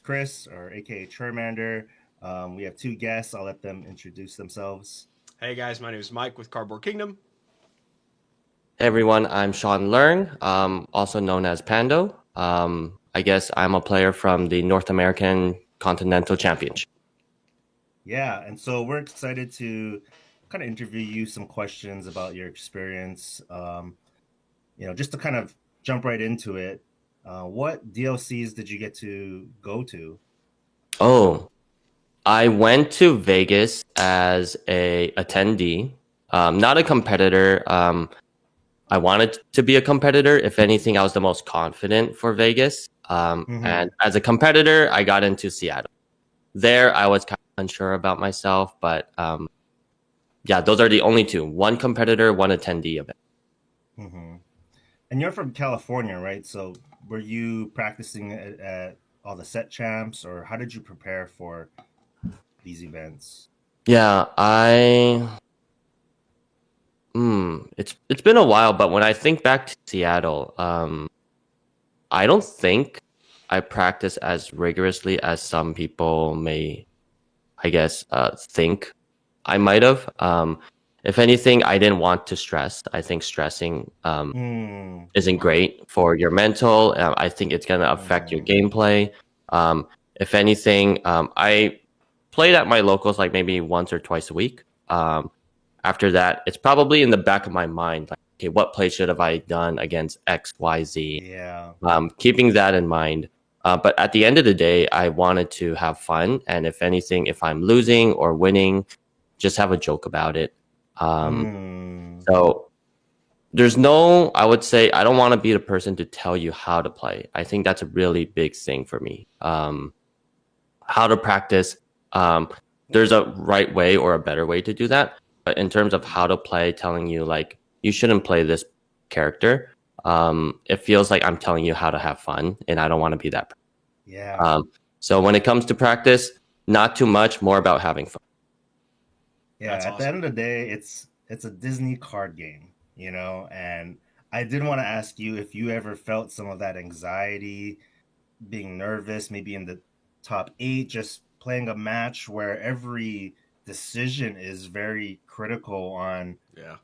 Chris, or aka Charmander. We have two guests. I'll let them introduce themselves. Hey guys, my name is Mike with Cardboard Kingdom. Hey everyone, I'm Shawn Leung, also known as Pando. I guess I'm a player from the North American Continental Championship. Yeah, and so we're excited to kind of interview you some questions about your experience. Just to kind of jump right into it. What DLCs did you get to go to? Oh, I went to Vegas as a attendee, not a competitor. I wanted to be a competitor. If anything, I was the most confident for Vegas. And as a competitor, I got into Seattle. There, I was kind of unsure about myself, but yeah, those are the only two. One competitor, one attendee event. Mm-hmm. And you're from California, right? So were you practicing at all the set champs, or how did you prepare for these events? Yeah, it's been a while, but when I think back to Seattle, I don't think I practice as rigorously as some people may, I guess, think I might have. If anything, I didn't want to stress. I think stressing isn't great for your mental. I think it's gonna affect your gameplay. If anything, I played at my locals like maybe once or twice a week. After that, it's probably in the back of my mind, like, okay, what play should have I done against X, Y, Z? Yeah. Keeping that in mind. But at the end of the day, I wanted to have fun. And if anything, if I'm losing or winning, just have a joke about it. So there's no, I would say, I don't want to be the person to tell you how to play. I think that's a really big thing for me. How to practice. There's a right way or a better way to do that. But in terms of how to play, telling you like you shouldn't play this character, it feels like I'm telling you how to have fun, and I don't want to be that. Yeah. So when it comes to practice, not too much, more about having fun. Yeah. That's At the end of the day, it's a Disney card game, and I did want to ask you if you ever felt some of that anxiety, being nervous, maybe in the top eight, just playing a match where every decision is very critical on, Yeah.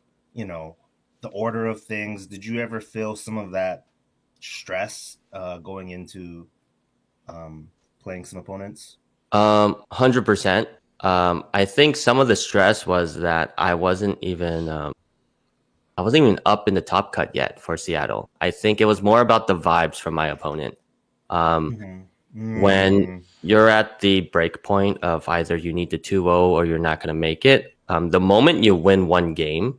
the order of things. Did you ever feel some of that stress going into playing some opponents? 100%. I think some of the stress was that I wasn't even up in the top cut yet for Seattle. I think it was more about the vibes from my opponent. When you're at the break point of either you need the 2-0 or you're not going to make it, the moment you win one game,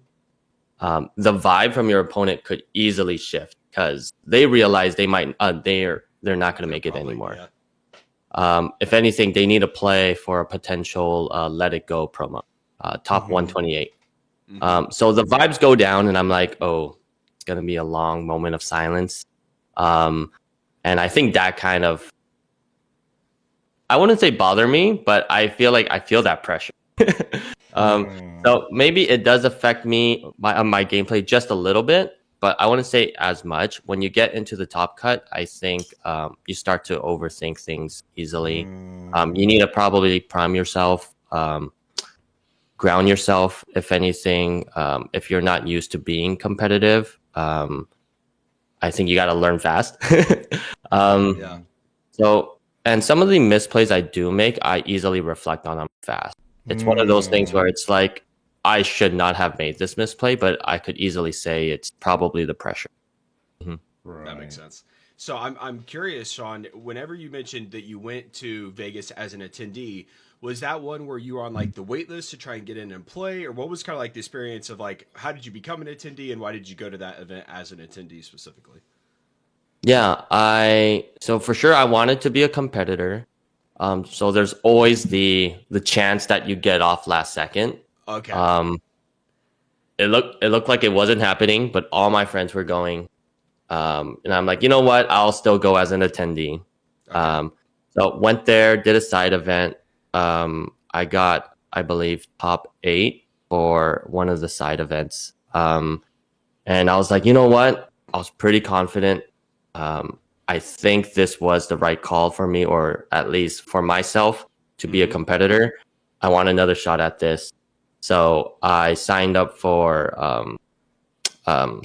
the vibe from your opponent could easily shift because they realize they're not going to make it anymore. Yeah. If anything, they need to play for a potential let it go promo, top 128. So the vibes go down, and I'm like, oh, it's going to be a long moment of silence. And I think that kind of, I wouldn't say bother me, but I feel like I feel that pressure. So maybe it does affect me, my gameplay just a little bit, but I wouldn't say as much. When you get into the top cut, I think you start to overthink things easily. You need to probably prime yourself, ground yourself, if anything. If you're not used to being competitive, I think you got to learn fast. Yeah. So, and some of the misplays I do make, I easily reflect on them fast. It's one of those things where it's like, I should not have made this misplay, but I could easily say it's probably the pressure. Right. That makes sense. So I'm curious, Shawn. Whenever you mentioned that you went to Vegas as an attendee, was that one where you were on like the wait list to try and get in and play, or what was kind of like the experience of like how did you become an attendee and why did you go to that event as an attendee specifically? Yeah, so for sure I wanted to be a competitor. So there's always the chance that you get off last second. Okay. It looked like it wasn't happening, but all my friends were going. And I'm like, you know what? I'll still go as an attendee. Okay. So went there, did a side event. I got, I believe, top 8 for one of the side events. And I was like, you know what? I was pretty confident. I think this was the right call for me, or at least for myself, to be a competitor. I want another shot at this. So I signed up for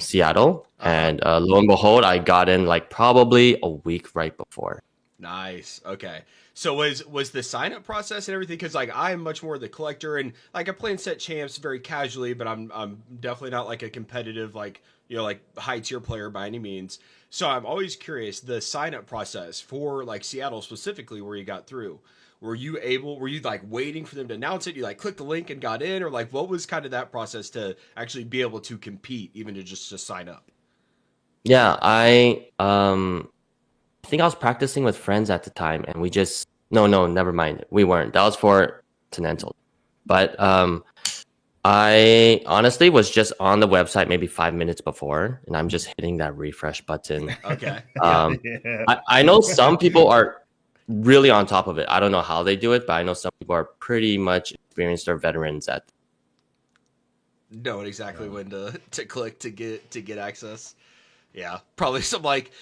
Seattle, and lo and behold, I got in like probably a week right before. Nice. Okay. So was the sign up process and everything? Because like I'm much more the collector, and like I play in set champs very casually, but I'm definitely not like a competitive like like high tier player by any means. So I'm always curious the sign up process for like Seattle specifically, where you got through. Were you like waiting for them to announce it? You like clicked the link and got in, or like what was kind of that process to actually be able to compete, even to just sign up? Yeah, I think I was practicing with friends at the time, and we just no, never mind. We weren't. That was for Continental. But I honestly was just on the website maybe 5 minutes before, and I'm just hitting that refresh button. Okay. Yeah. I know some people are really on top of it. I don't know how they do it, but I know some people are pretty much experienced or veterans at. Knowing exactly when to click to get access. Yeah, probably some like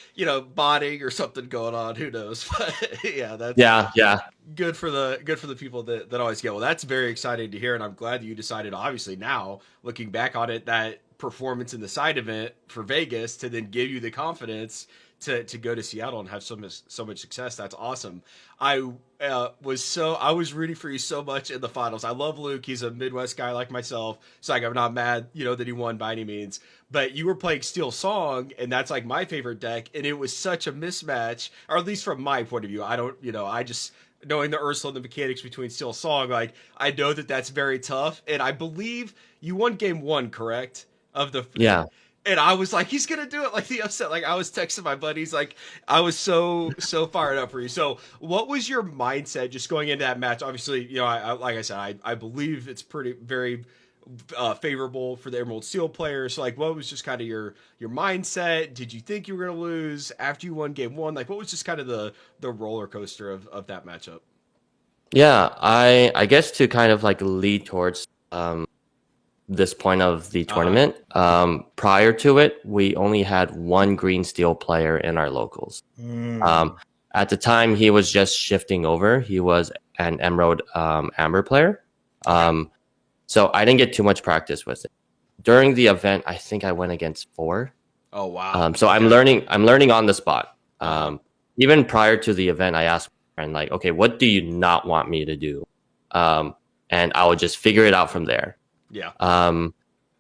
botting or something going on. Who knows? But yeah, that's Yeah. good for the people that always get. Well, that's very exciting to hear, and I'm glad that you decided. Obviously, now looking back on it, that performance in the side event for Vegas to then give you the confidence to go to Seattle and have so much success. That's awesome. I I was rooting for you so much in the finals. I love Luke. He's a Midwest guy like myself, so like I'm not mad that he won by any means. But you were playing Steel Song, and that's like my favorite deck, and it was such a mismatch, or at least from my point of view. I don't, I just knowing the Ursula and the mechanics between Steel Song, like I know that that's very tough, and I believe you won game one, correct? Of the Yeah. And I was like, he's gonna do it, like the upset. Like I was texting my buddies, like I was so fired up for you. So, what was your mindset just going into that match? Obviously, I like I said, I believe it's pretty very favorable for the Emerald Steel players. So, like, what was just kind of your mindset? Did you think you were gonna lose after you won game one? Like, what was just kind of the roller coaster of that matchup? Yeah, I guess to kind of like lead towards this point of the tournament. Prior to it, we only had one green steel player in our locals. At the time, he was just shifting over. He was an Emerald Amber player. So I didn't get too much practice with it. During the event, I think I went against 4. Oh wow! So I'm learning on the spot. Even prior to the event, I asked my friend like, okay, what do you not want me to do? And I would just figure it out from there. Yeah.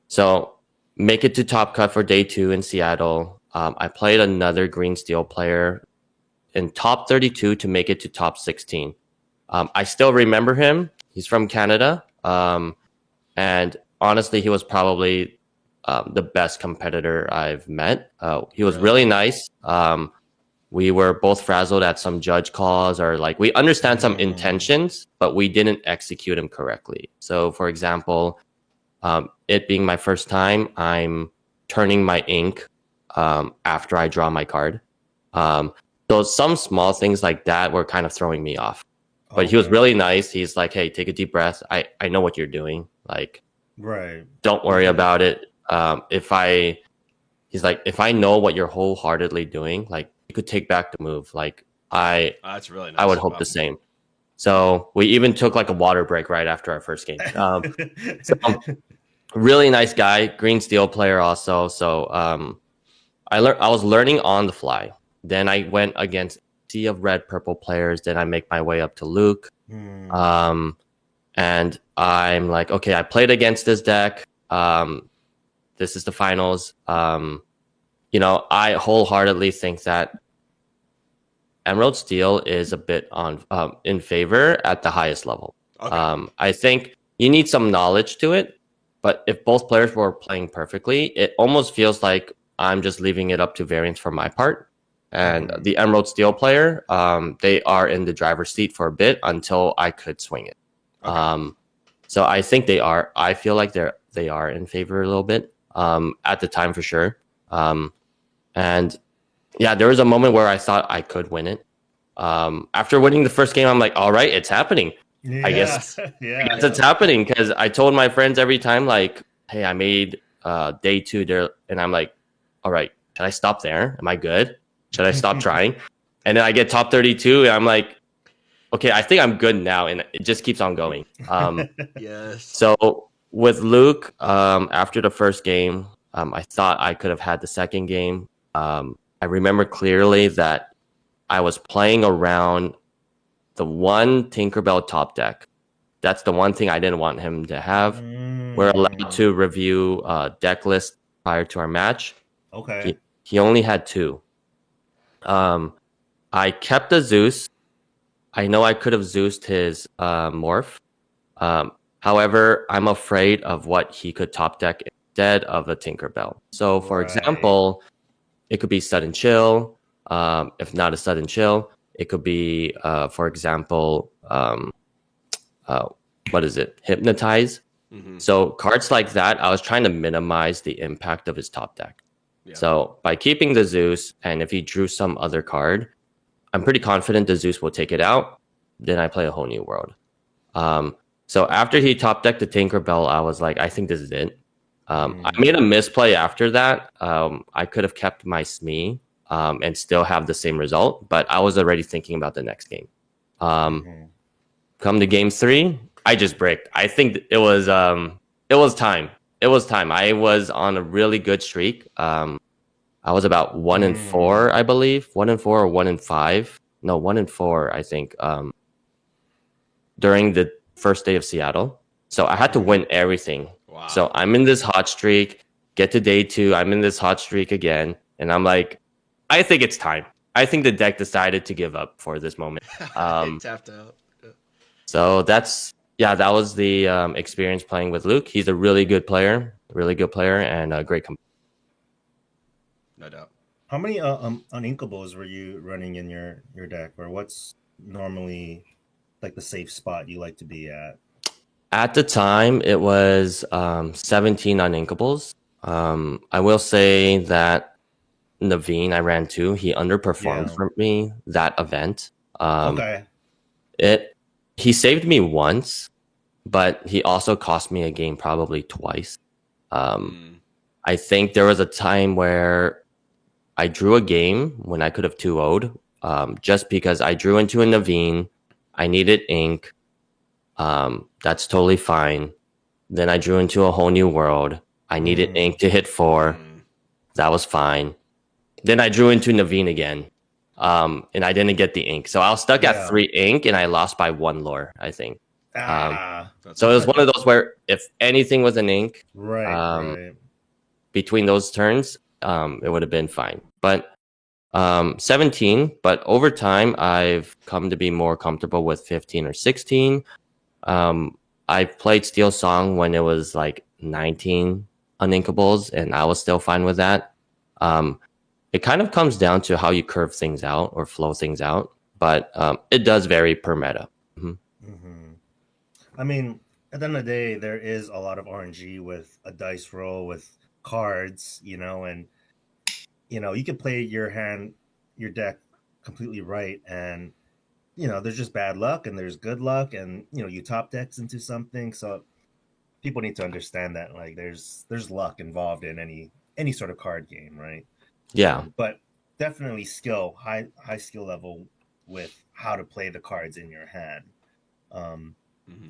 So make it to top cut for day 2 in Seattle. I played another green steel player in top 32 to make it to top 16. I still remember him. He's from Canada. And honestly, he was probably the best competitor I've met. He was really nice. We were both frazzled at some judge calls, or like we understand some intentions, but we didn't execute them correctly. So, for example, it being my first time, I'm turning my ink after I draw my card. So some small things like that were kind of throwing me off. But he was really nice. He's like, hey, take a deep breath. I know what you're doing. Like, don't worry about it. He's like, if I know what you're wholeheartedly doing, like you could take back the move. Like That's really nice. I would hope the same. So we even took like a water break right after our first game. So really nice guy, green steel player also. So I was learning on the fly. Then I went against a sea of red purple players. Then I make my way up to Luke. And I'm like, okay, I played against this deck. This is the finals. I wholeheartedly think that Emerald Steel is a bit on in favor at the highest level. Okay. I think you need some knowledge to it, but if both players were playing perfectly, it almost feels like I'm just leaving it up to variance for my part. And the Emerald Steel player, they are in the driver's seat for a bit until I could swing it. Okay. So I think they are. I feel like they are in favor a little bit at the time for sure. And yeah, there was a moment where I thought I could win it. After winning the first game, I'm like, all right, it's happening. I guess it's happening, because I told my friends every time, like, hey, I made day 2 there, and I'm like, all right, can I stop there? Am I good? Should I stop trying? And then I get top 32, and I'm like, okay, I think I'm good now, and it just keeps on going. Yes. So with Luke, after the first game, I thought I could have had the second game. I remember clearly that I was playing around the one Tinkerbell top deck. That's the one thing I didn't want him to have. We're allowed to review deck list prior to our match. Okay. He only had 2. I kept the Zeus. I know I could have Zeused his morph. However, I'm afraid of what he could top deck instead of a Tinkerbell. So, for example, it could be sudden chill. If not a sudden chill, it could be, for example, what is it? Hypnotize. Mm-hmm. So cards like that, I was trying to minimize the impact of his top deck. Yeah. So by keeping the Zeus, and if he drew some other card, I'm pretty confident the Zeus will take it out. Then I play a whole new world. So after he top decked the Tinkerbell, I was like, I think this is it. I made a misplay after that. I could have kept my Smee and still have the same result, but I was already thinking about the next game. Come to game 3, I just bricked. I think it was time. It was time. I was on a really good streak. I was about 1-4, I believe. 1-4 or 1-5. No, 1-4, I think. During the first day of Seattle. So I had to win everything. Wow. So I'm in this hot streak, get to day 2, I'm in this hot streak again, and I'm like, I think it's time. I think the deck decided to give up for this moment. It tapped out. Yeah. So that was the experience playing with Luke. He's a really good player, and a great company. No doubt. How many uninkables were you running in your deck, or what's normally like the safe spot you like to be at? At the time, it was 17 uninkables. I will say that Naveen I ran to, he underperformed for me that event. Okay. He saved me once, but he also cost me a game probably twice. I think there was a time where I drew a game when I could have 2-0'd, just because I drew into a Naveen. I needed ink. That's totally fine. Then I drew into a whole new world. I needed ink to hit 4. That was fine. Then I drew into Naveen again. And I didn't get the ink. So I was stuck at 3 ink, and I lost by 1 lore, I think. So it was one of those where if anything was an ink, between those turns, it would have been fine. But 17, but over time, I've come to be more comfortable with 15 or 16. I played Steel Song when it was like 19 uninkables, and I was still fine with that. It kind of comes down to how you curve things out or flow things out, but it does vary per meta. I mean, at the end of the day, there is a lot of RNG with a dice roll with cards, and you can play your deck completely right, and there's just bad luck and there's good luck, and you top decks into something. So people need to understand that like there's luck involved in any sort of card game, right? Yeah. But definitely high skill level with how to play the cards in your hand.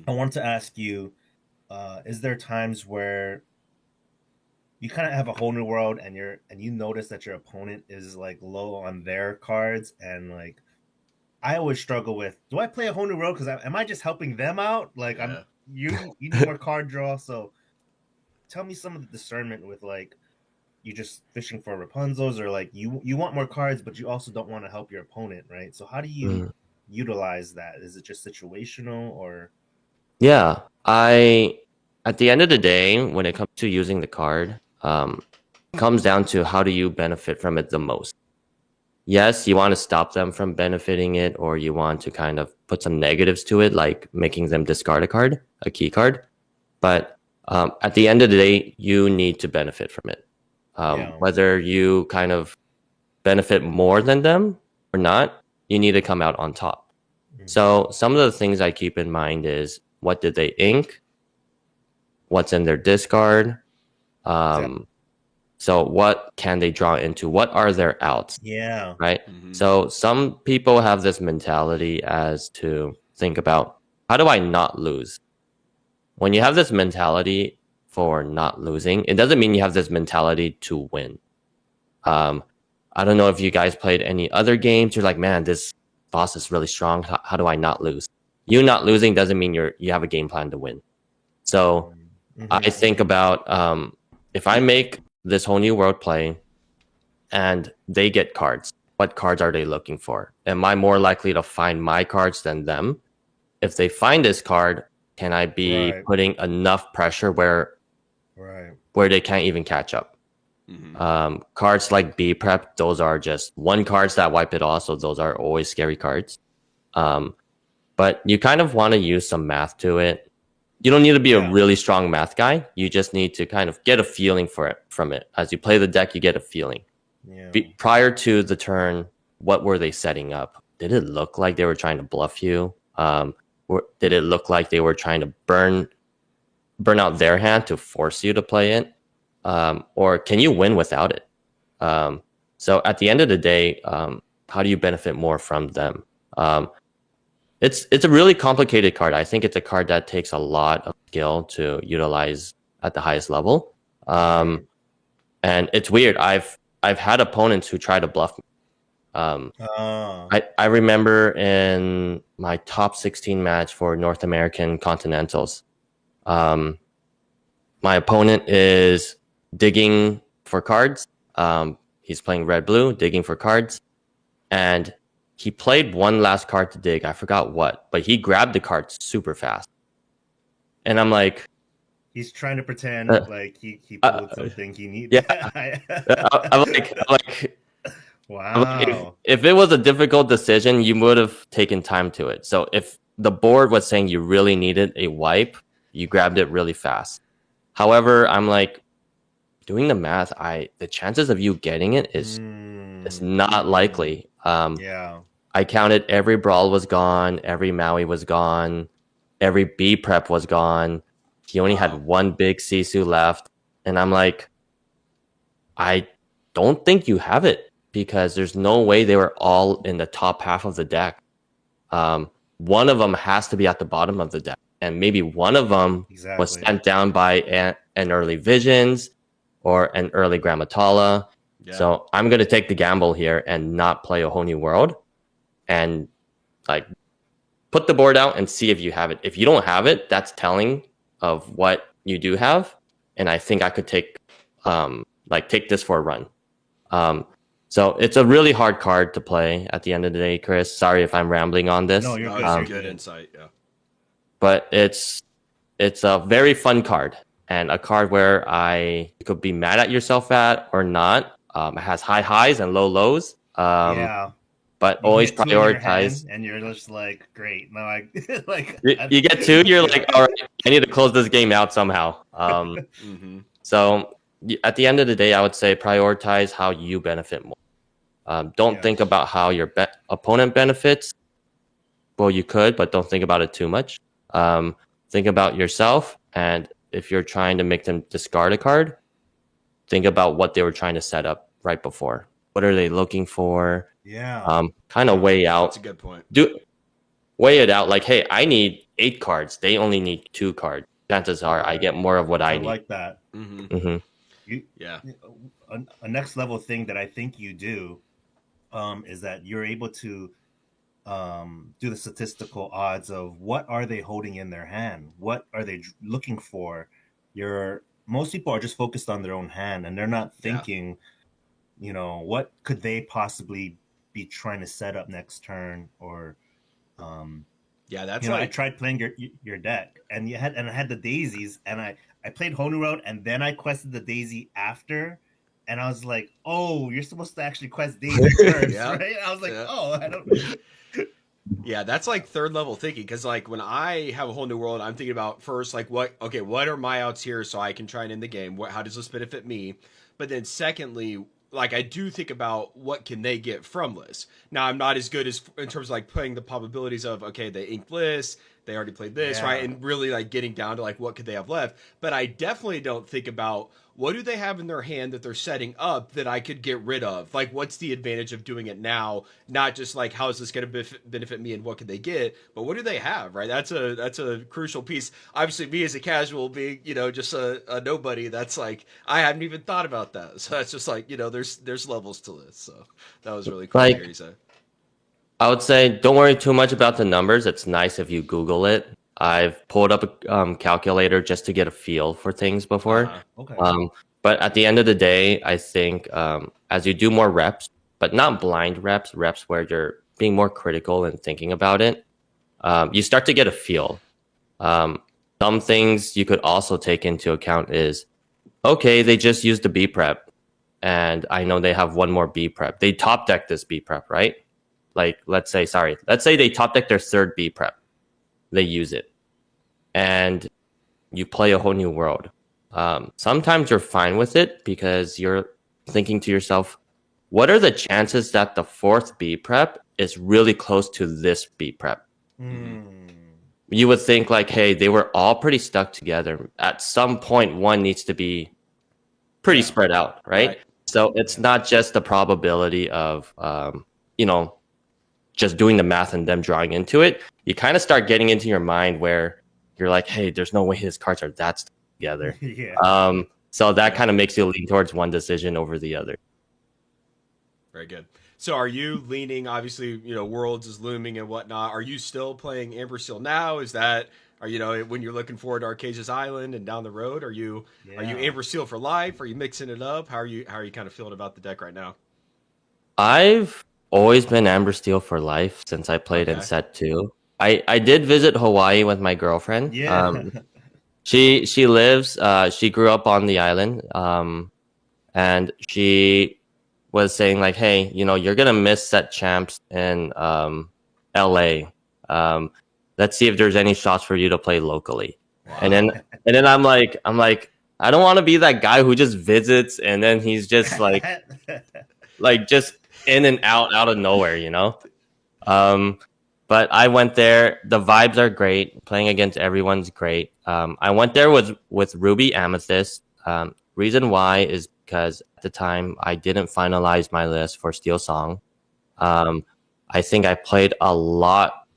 I want to ask you, is there times where you kind of have a whole new world and you notice that your opponent is like low on their cards, and like I always struggle with, do I play a whole new world because am I just helping them out? Like you need more card draw. So tell me some of the discernment with like you just fishing for Rapunzels, or like you want more cards but you also don't want to help your opponent, right? So how do you utilize that? Is it just situational or? Yeah, at the end of the day, when it comes to using the card, it comes down to how do you benefit from it the most. Yes, you want to stop them from benefiting it, or you want to kind of put some negatives to it, like making them discard a key card. But at the end of the day, you need to benefit from it. Whether you kind of benefit more than them or not, you need to come out on top. So some of the things I keep in mind is, what did they ink? What's in their discard? So what can they draw into? What are their outs? Yeah. Right. So some people have this mentality as to think about, how do I not lose? When you have this mentality for not losing, it doesn't mean you have this mentality to win. I don't know if you guys played any other games. You're like, man, this boss is really strong. How do I not lose? You not losing doesn't mean you have a game plan to win. So I think about, if I make this whole new world play and they get cards, what cards are they looking for? Am I more likely to find my cards than them? If they find this card, can I be putting enough pressure where they can't even catch up? Cards like B Prep, those are just one cards that wipe it off, so those are always scary cards. But you kind of want to use some math to it. You don't need to be a really strong math guy. You just need to kind of get a feeling from it. As you play the deck, you get a feeling. Prior to the turn, what were they setting up? Did it look like they were trying to bluff you? Did it look like they were trying to burn out their hand to force you to play it? Or can you win without it? So at the end of the day, how do you benefit more from them? It's a really complicated card. I think it's a card that takes a lot of skill to utilize at the highest level. And it's weird. I've had opponents who try to bluff me. I remember in my top 16 match for North American Continentals, my opponent is digging for cards. He's playing red-blue, digging for cards. And he played one last card to dig. I forgot what, but he grabbed the card super fast. And I'm like... He's trying to pretend like he pulled something he needs. Yeah. I'm like... Wow. If it was a difficult decision, you would have taken time to it. So if the board was saying you really needed a wipe, you grabbed it really fast. However, I'm like, doing the math, the chances of you getting it is not likely. I counted every Brawl was gone, every Maui was gone, every B Prep was gone. He only had one big Sisu left. And I'm like, I don't think you have it, because there's no way they were all in the top half of the deck. One of them has to be at the bottom of the deck. And maybe one of them was sent down by an early Visions or an early Grammatala. Yeah. So I'm going to take the gamble here and not play a whole new world and like put the board out and see if you have it. If you don't have it, that's telling of what you do have. And I think I could take this for a run. So it's a really hard card to play at the end of the day, Chris. Sorry if I'm rambling on this. No, you're good. You're good insight. Yeah. But it's a very fun card, and a card where you could be mad at yourself at or not. It has high highs and low lows. But you always prioritize. And you're just like, great. No, I like. You get two. You're like, all right, I need to close this game out somehow. So at the end of the day, I would say prioritize how you benefit more. Don't think about how your opponent benefits. Well, you could, but don't think about it too much. Think about yourself, and if you're trying to make them discard a card, think about what they were trying to set up right before. What are they looking for? Kind of weigh out. That's a good point. Weigh it out. Like, hey, I need 8 cards. They only need 2 cards. Chances are I get more of what I need. I like that. Yeah. A next level thing that I think you do is that you're able to do the statistical odds of what are they holding in their hand, what are they looking for. Most people are just focused on their own hand, and they're not thinking, what could they possibly be trying to set up next turn, or that's I tried playing your deck, and I had the daisies, and I played Honu Road, and then I quested the daisy after. And I was like, oh, you're supposed to actually quest daisy first, right? I was like, I don't. Yeah, that's like third level thinking, because like when I have a whole new world, I'm thinking about first like what are my outs here so I can try and end the game. How does this benefit me? But then secondly, like I do think about what can they get from lists. Now I'm not as good as in terms of like putting the probabilities of they inked lists, they already played this, right? And really like getting down to like what could they have left. But I definitely don't think about what do they have in their hand that they're setting up that I could get rid of? Like, what's the advantage of doing it now? Not just like, how is this going to benefit me and what can they get, but what do they have, right? That's a crucial piece. Obviously, me as a casual being, just a nobody, that's like, I haven't even thought about that. So that's just like, there's levels to this. So that was really cool to hear you say. I would say don't worry too much about the numbers. It's nice if you Google it. I've pulled up a calculator just to get a feel for things before. Okay. But at the end of the day, I think as you do more reps, but not blind reps where you're being more critical and thinking about it, you start to get a feel. Some things you could also take into account is, okay, they just used the B prep, and I know they have one more B prep. They top deck this B prep, right? Like, let's say they top deck their third B prep. They use it. And you play a whole new world. Sometimes you're fine with it because you're thinking to yourself, what are the chances that the fourth B prep is really close to this B prep? You would think like, hey, they were all pretty stuck together. At some point, one needs to be pretty spread out, right? So it's not just the probability of, just doing the math and them drawing into it. You kind of start getting into your mind where you're like, hey, there's no way his cards are that stuck together. So that kind of makes you lean towards one decision over the other. Very good. So are you leaning, obviously, Worlds is looming and whatnot. Are you still playing Amber Seal now? When you're looking forward to Arcasia's Island and down the road, are you Amber Seal for life? Are you mixing it up? How are you kind of feeling about the deck right now? I've always been Amber Steel for life since I played in set 2. I did visit Hawaii with my girlfriend. She she grew up on the island, and she was saying like, hey, you're gonna miss set champs in LA. Let's see if there's any shots for you to play locally. Wow. And then I'm like I don't want to be that guy who just visits and then he's just like just in and out of nowhere, But I went there. The vibes are great. Playing against everyone's great. I went there with Ruby Amethyst. Reason why is because at the time I didn't finalize my list for Steel Song. I think I played a lot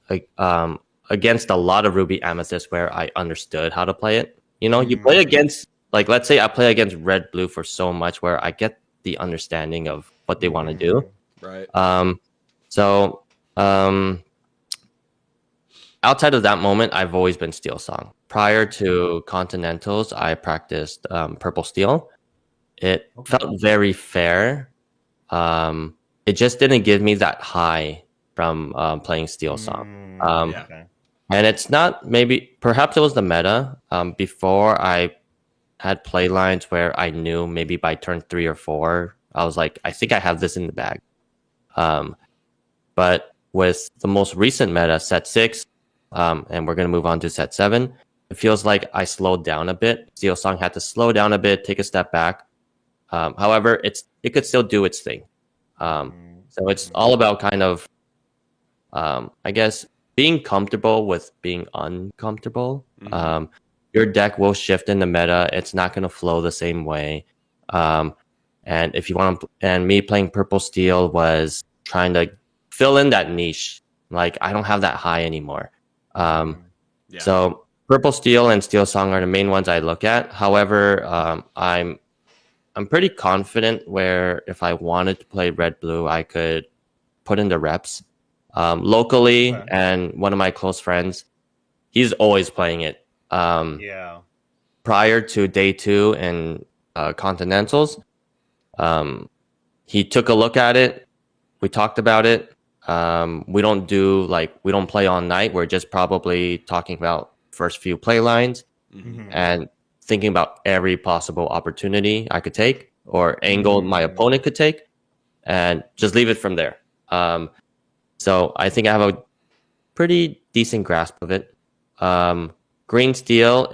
against a lot of Ruby Amethyst where I understood how to play it. You play against, like, let's say I play against Red Blue for so much where I get the understanding of what they want to do. Right. Outside of that moment, I've always been Steel Song. Prior to Continentals, I practiced Purple Steel. It felt very fair. It just didn't give me that high from playing Steel Song. And it's not, perhaps it was the meta. Before I had play lines where I knew maybe by turn 3 or 4, I was like, I think I have this in the bag. But with the most recent meta, set 6, and we're going to move on to set 7, it feels like I slowed down a bit. Steel Song had to slow down a bit, take a step back. However, it could still do its thing. So it's all about kind of, I guess, being comfortable with being uncomfortable. Your deck will shift in the meta. It's not going to flow the same way. And if you want to, and me playing Purple Steel was trying to fill in that niche. Like, I don't have that high anymore. So Purple Steel and Steel Song are the main ones I look at. However, I'm pretty confident where if I wanted to play Red Blue, I could put in the reps. Locally, and one of my close friends, he's always playing it. Prior to day 2 in Continentals, he took a look at it. We talked about it. We don't play all night. We're just probably talking about first few play lines and thinking about every possible opportunity I could take or angle my opponent could take, and just leave it from there. So I think I have a pretty decent grasp of it. Green Steel,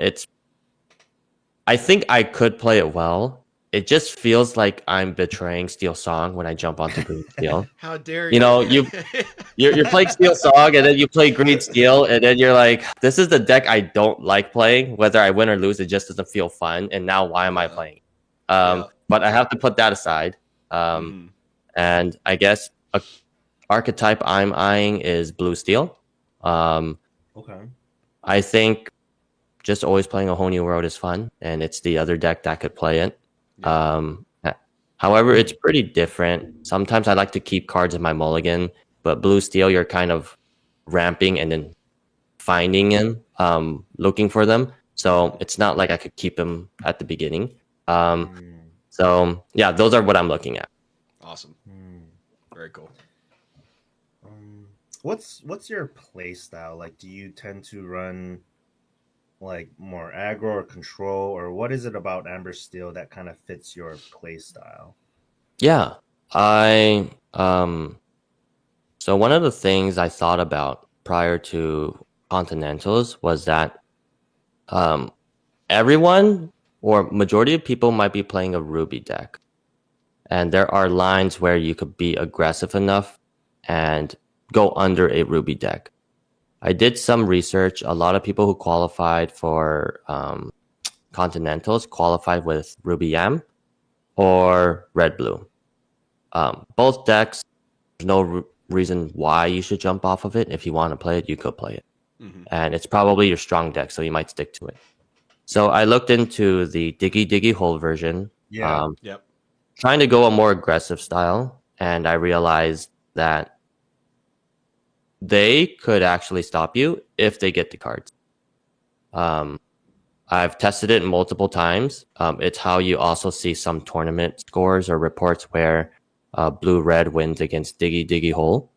I think I could play it well. It just feels like I'm betraying Steel Song when I jump onto Green Steel. How dare you? You're playing Steel Song and then you play Green Steel and then you're like, this is the deck I don't like playing. Whether I win or lose, it just doesn't feel fun. And now why am I playing? Yeah. But I have to put that aside. Mm-hmm. And I guess a archetype I'm eyeing is blue steel. Um, Okay. I think just always playing a whole new world is fun, and it's the other deck that could play it. Yeah. However, it's pretty different. Sometimes I like to keep cards in my mulligan, but blue steel, you're kind of ramping and then finding them, looking for them. So it's not like I could keep them at the beginning. Um, Mm, so yeah, those are what I'm looking at. Awesome. mm. Very cool. Um, what's your play style? Like, do you tend to run like more aggro or control, or what is it about Amber Steel that kind of fits your play style? Yeah, I so one of the things I thought about prior to Continentals was that um, everyone or majority of people might be playing a Ruby deck, and there are lines where you could be aggressive enough and go under a Ruby deck. I did some research. A lot of people who qualified for Continentals qualified with Ruby Yam or Red Blue. Both decks, there's no reason why you should jump off of it. If you want to play it, you could play it. Mm-hmm. And it's probably your strong deck, so you might stick to it. So I looked into the Diggy Diggy Hole version, Yeah. Yep. trying to go a more aggressive style, and I realized that they could actually stop you if they get the cards. Um, I've tested it multiple times. It's how you also see some tournament scores or reports where Blue Red wins against Diggy Diggy Hole.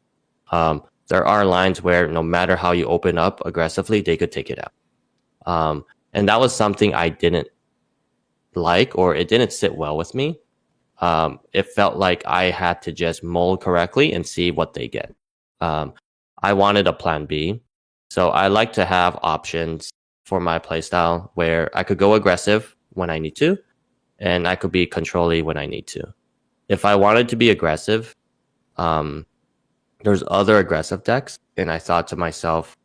There are lines where no matter how you open up aggressively, they could take it out. And that was something I didn't like, or it didn't sit well with me. It felt like I had to just mold correctly and see what they get. Um, I wanted a plan B. So I like to have options for my playstyle where I could go aggressive when I need to, and I could be controlly when I need to. If I wanted to be aggressive, um, there's other aggressive decks, and I thought to myself,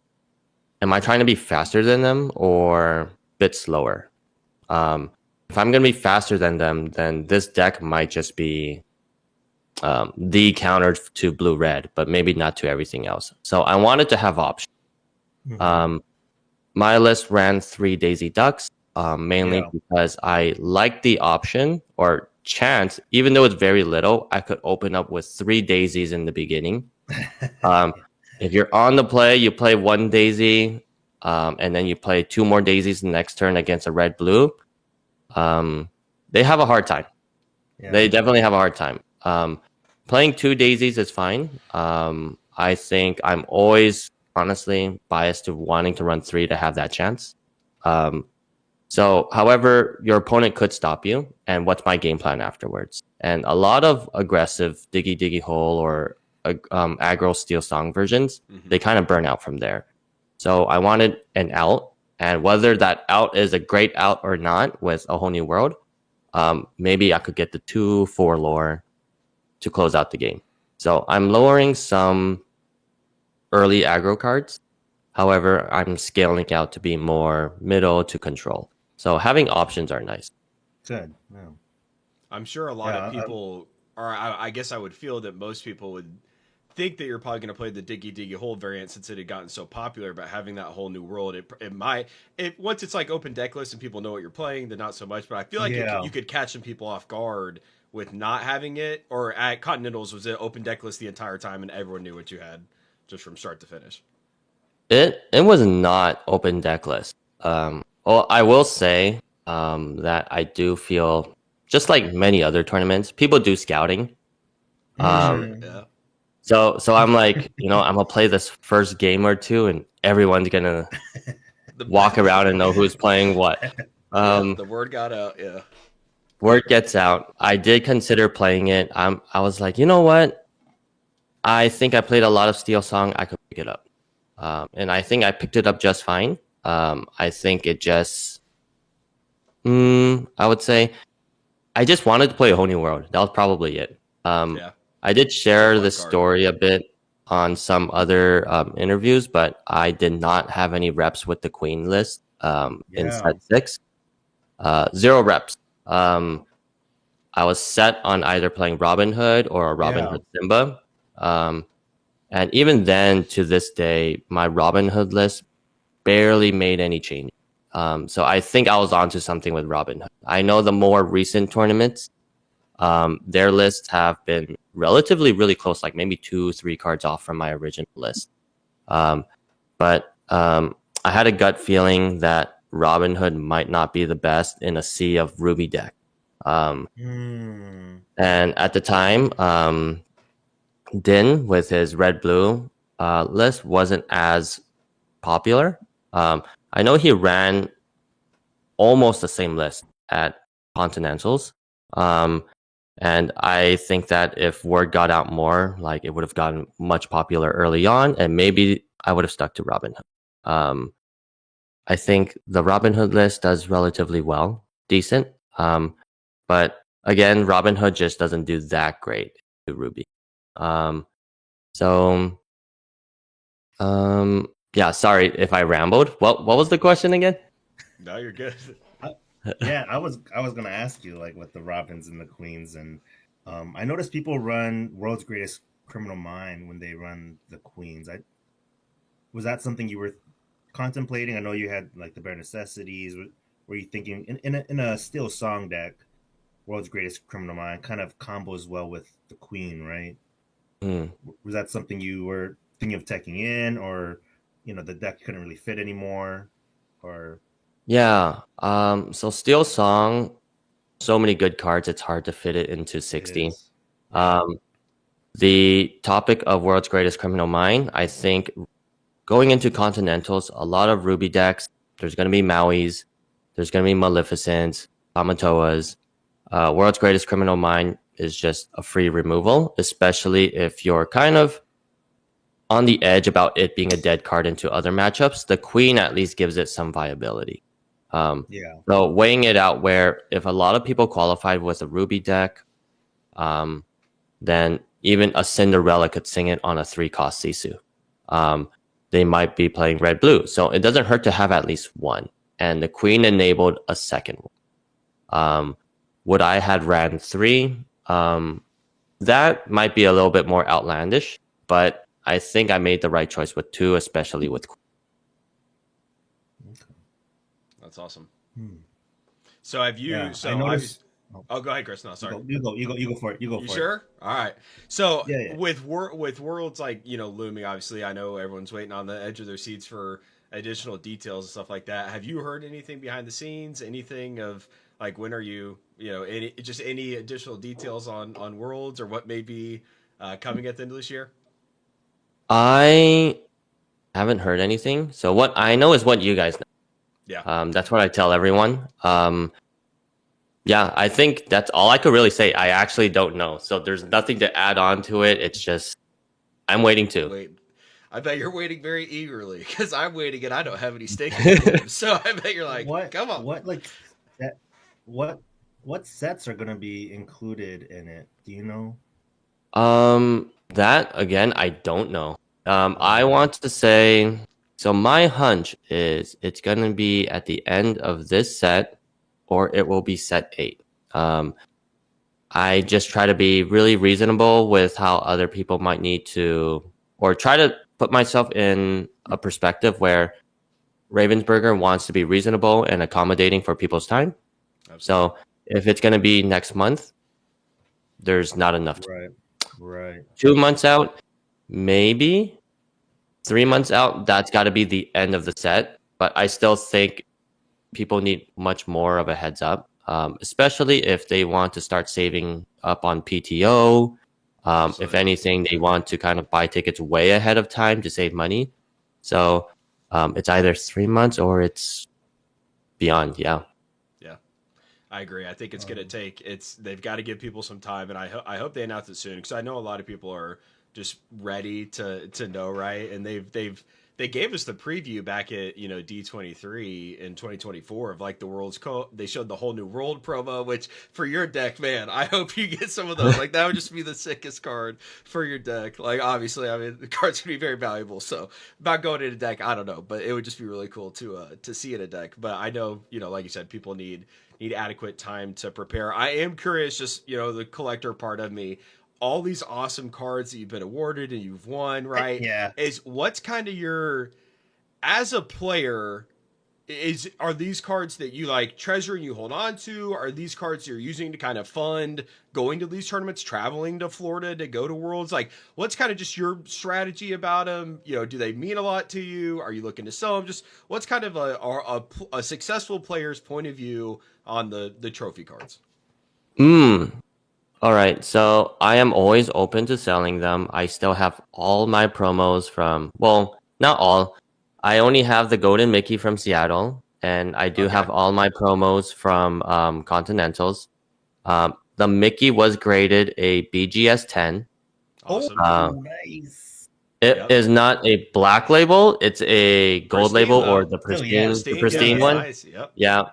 am I trying to be faster than them or a bit slower? If I'm going to be faster than them, then this deck might just be the counter to blue red, but maybe not to everything else. So I wanted to have options. Mhm. Um, my list ran 3 Daisy Ducks, mainly Yeah. because I like the option or chance, even though it's very little, I could open up with 3 daisies in the beginning. Um, if you're on the play, you play 1 daisy, and then you play 2 more daisies the next turn against a red blue. They have a hard time. They Yeah. definitely have a hard time. Playing 2 daisies is fine. I think I'm always honestly biased to wanting to run 3 to have that chance. Um, however, your opponent could stop you, and what's my game plan afterwards? And a lot of aggressive diggy diggy hole or aggro steel song versions, Mm-hmm. they kind of burn out from there. So I wanted an out, and whether that out is a great out or not with a whole new world, maybe I could get the 2/4 lore to close out the game. So I'm lowering some early aggro cards. However, I'm scaling out to be more middle to control. So having options are nice. Good. Yeah. I'm sure a lot of Yeah. people, or I guess I would feel that most people would think that you're probably going to play the Diggy Diggy Hole variant since it had gotten so popular. But having that whole new world, it might, it once it's like open deck list and people know what you're playing, then not so much. But I feel like Yeah. you could catch some people off guard with not having it. Or at Continentals, was it open deck list the entire time and everyone knew what you had just from start to finish? It was not open deck list. Well, I will say that I do feel just like many other tournaments, people do scouting. Um, Sure. Mm. Yeah. so I'm like, I'm gonna play this first game or two, and everyone's gonna The walk around and know who's playing what. yeah, Um, the word got out. Yeah. Word gets out. I did consider playing it. I was like, you know what? I think I played a lot of Steel Song. I could pick it up. And I think I picked it up just fine. I think it just, I would say, I just wanted to play a whole new world. That was probably it. Yeah. I did It's a share fun the card. story a bit on some other interviews, but I did not have any reps with the Queen list in Yeah. set 6. 0 reps. I was set on either playing Robin Hood or a Robin Yeah. Hood Simba. Um, and even then, to this day, my Robin Hood list barely made any change. So I think I was onto something with Robin Hood. I know the more recent tournaments, their lists have been relatively really close, like maybe 2-3 cards off from my original list. But I had a gut feeling that Robin Hood might not be the best in a sea of Ruby deck. Hmm. And at the time, Din with his red blue list wasn't as popular. I know he ran almost the same list at Continentals. Um, and I think that if word got out more, like it would have gotten much popular early on, and maybe I would have stuck to Robin Hood. I think the Robin Hood list does relatively well, decent. But again, Robin Hood just doesn't do that great to Ruby. Um, so yeah, sorry if I rambled. What was the question again? No, you're good. Yeah, I was gonna ask you like with the Robins and the Queens, and I noticed people run World's Greatest Criminal Mind when they run the Queens. I Was that something you were contemplating? I know you had like the bare necessities. Were you thinking in a still song deck, World's Greatest Criminal Mind kind of combos well with the Queen, right? Hmm. Was that something you were thinking of taking in, or the deck couldn't really fit anymore, or Yeah. So Steel Song, so many good cards. It's hard to fit it into it 60. is? Yeah, Um, the topic of World's Greatest Criminal Mind, I think going into Continentals, a lot of Ruby decks, there's going to be Maui's, there's going to be Maleficents, Kamatoas. World's Greatest Criminal Mind is just a free removal, especially if you're kind of on the edge about it being a dead card into other matchups. The Queen at least gives it some viability. Um, yeah, so weighing it out, where if a lot of people qualified with a Ruby deck, um, then even a Cinderella could sing it on a 3-cost Sisu. They might be playing red blue, so it doesn't hurt to have at least one. And the Queen enabled a second one. Would I had ran 3? That might be a little bit more outlandish, but I think I made the right choice with 2, especially with Queen. okay. That's awesome. Hmm. So have you? Yeah. I So noticed. obviously, Oh, oh, go ahead, Chris. No, you sorry. go, you go, you go, you go for it. You go You for it. sure? All right. So Yeah, yeah. with worlds like looming, obviously, I know everyone's waiting on the edge of their seats for additional details and stuff like that. Have you heard anything behind the scenes? Anything of like when are you any additional details on worlds or what may be coming at the end of this year? I haven't heard anything, so what I know is what you guys know. Yeah. That's what I tell everyone. Yeah, I think that's all I could really say. I actually don't know. So there's nothing to add on to it. It's just I'm waiting too. Wait. I bet you're waiting very eagerly because I'm waiting and I don't have any stake in the game. So I bet you're like, What, come on. what, like, that, what, what sets are gonna be included in it? Do you know? That again, I don't know. I Okay. want to say so my hunch is it's gonna be at the end of this set or it will be set 8. Um, I just try to be really reasonable with how other people might need to, or try to put myself in a perspective where Ravensburger wants to be reasonable and accommodating for people's time. Absolutely. So if it's going to be next month, there's not enough time. Right. Right. 2 months out, maybe 3 months out, that's got to be the end of the set. But I still think people need much more of a heads up, especially if they want to start saving up on PTO. If Absolutely. anything, they want to kind of buy tickets way ahead of time to save money. So it's either 3 months or it's beyond. Yeah. Yeah. I agree. I think it's going to Um, take they've got to give people some time, and I hope they announce it soon because I know a lot of people are just ready to know, right? And they gave us the preview back at D23 in 2024 of like the they showed the whole new world promo, which for your deck, man, I hope you get some of those. Like that would just be the sickest card for your deck. Like obviously, I mean the cards can be very valuable, so about going in a deck, I don't know, but it would just be really cool to see in a deck. But I know, like you said, people need adequate time to prepare. I am curious, just the collector part of me, all these awesome cards that you've been awarded and you've won, right? Yeah. Is what's kind of your, as a player, are these cards that you like treasure and you hold on to? Are these cards you're using to kind of fund going to these tournaments, traveling to Florida to go to Worlds? Like, what's kind of just your strategy about them? Do they mean a lot to you? Are you looking to sell them? Just what's kind of a successful player's point of view on the trophy cards? All right, so I am always open to selling them. I still have all my promos from, well, not all. I only have the Golden Mickey from Seattle, and I do have all my promos from Continentals. The Mickey was graded a BGS 10. Awesome. Nice. It is not a black label. It's a gold Pristine, label, though. or the pristine yeah, one. nice. Yep. Yeah.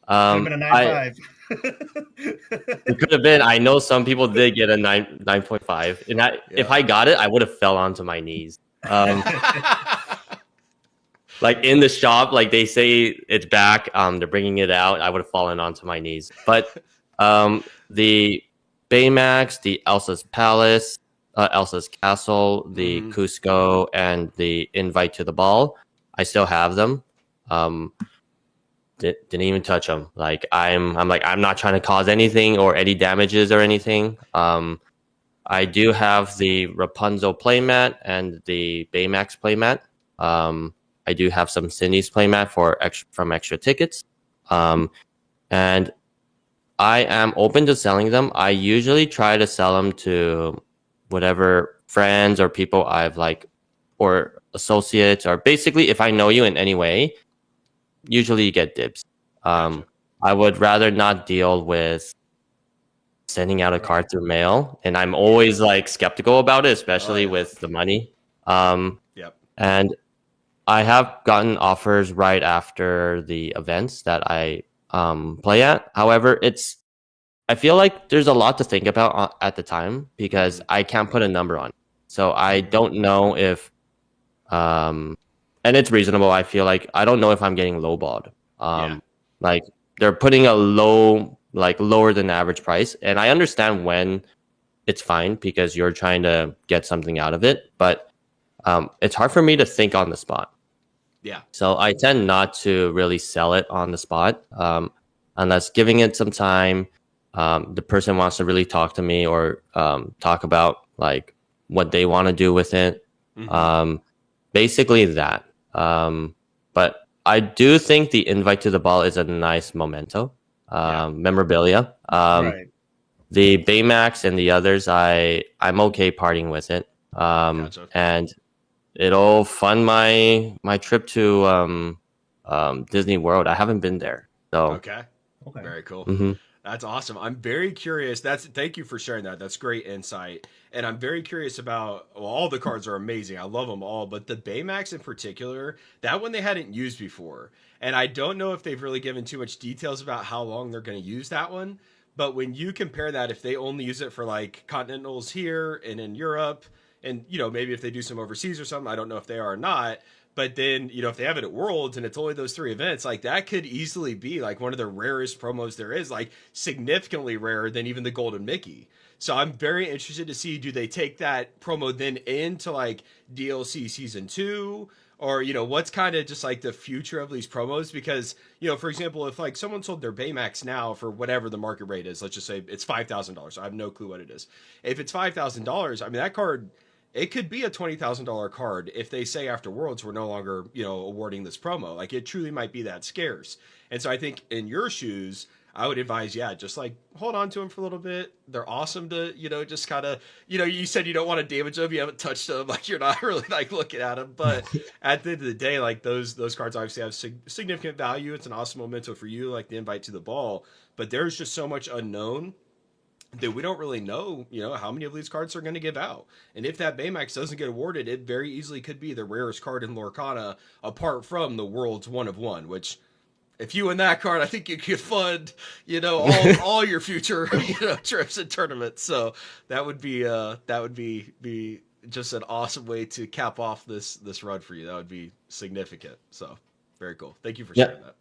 Could have been a 9.5. It could have been. I know some people did get a 9.5, and if I got it, I would have fell onto my knees. Like in the shop, like they say it's back. They're bringing it out. I would have fallen onto my knees. But the Baymax, the Elsa's Palace, Elsa's Castle, the Cusco, and the Invite to the Ball, I still have them. Didn't even touch them. Like I'm not trying to cause anything or any damages or anything. I do have the Rapunzel playmat and the Baymax playmat. I do have some Cindy's playmat from extra tickets. And I am open to selling them. I usually try to sell them to whatever friends or people I've or associates, or basically if I know you in any way, usually you get dibs. I would rather not deal with sending out a card through mail, and I'm always skeptical about it, especially with the money. And I have gotten offers right after the events that I play at. However, I feel like there's a lot to think about at the time because I can't put a number on it. So I don't know if and it's reasonable. I feel like I don't know if I'm getting lowballed. Like they're putting a lower than average price, and I understand when it's fine because you're trying to get something out of it, but it's hard for me to think on the spot. Yeah. So I tend not to really sell it on the spot unless giving it some time. The person wants to really talk to me or talk about what they want to do with it. Basically that. But I do think the Invite to the Ball is a nice memento, memorabilia. Right. The Baymax and the others, I'm okay parting with it. Gotcha. And it'll fund my trip to Disney World. I haven't been there. So Okay. Very cool. Mm-hmm. That's awesome. I'm very curious. Thank you for sharing that. That's great insight. And I'm very curious about, well, all the cards are amazing. I love them all, but the Baymax in particular, that one they hadn't used before. And I don't know if they've really given too much details about how long they're going to use that one. But when you compare that, if they only use it for continentals here and in Europe, and maybe if they do some overseas or something, I don't know if they are or not. But then, if they have it at Worlds and it's only those 3 events, that could easily be one of the rarest promos there is, significantly rarer than even the Golden Mickey. So I'm very interested to see, do they take that promo then into DLC season 2? Or, what's kind of just the future of these promos? Because, for example, if someone sold their Baymax now for whatever the market rate is, let's just say it's $5,000. I have no clue what it is. If it's $5,000, I mean, that card, it could be a $20,000 card if they say after Worlds we're no longer, awarding this promo. It truly might be that scarce. And so I think in your shoes, I would advise, just hold on to them for a little bit. They're awesome to, just kind of, you said you don't want to damage them. You haven't touched them. You're not really looking at them. But at the end of the day, those cards obviously have significant value. It's an awesome memento for you, the Invite to the Ball. But there's just so much unknown that we don't really know, how many of these cards are going to give out. And if that Baymax doesn't get awarded, it very easily could be the rarest card in Lorcana, apart from the world's one of one, which if you win that card, I think you could fund, all your future, trips and tournaments. So that would be just an awesome way to cap off this run for you. That would be significant. So very cool. Thank you for Yeah. sharing that.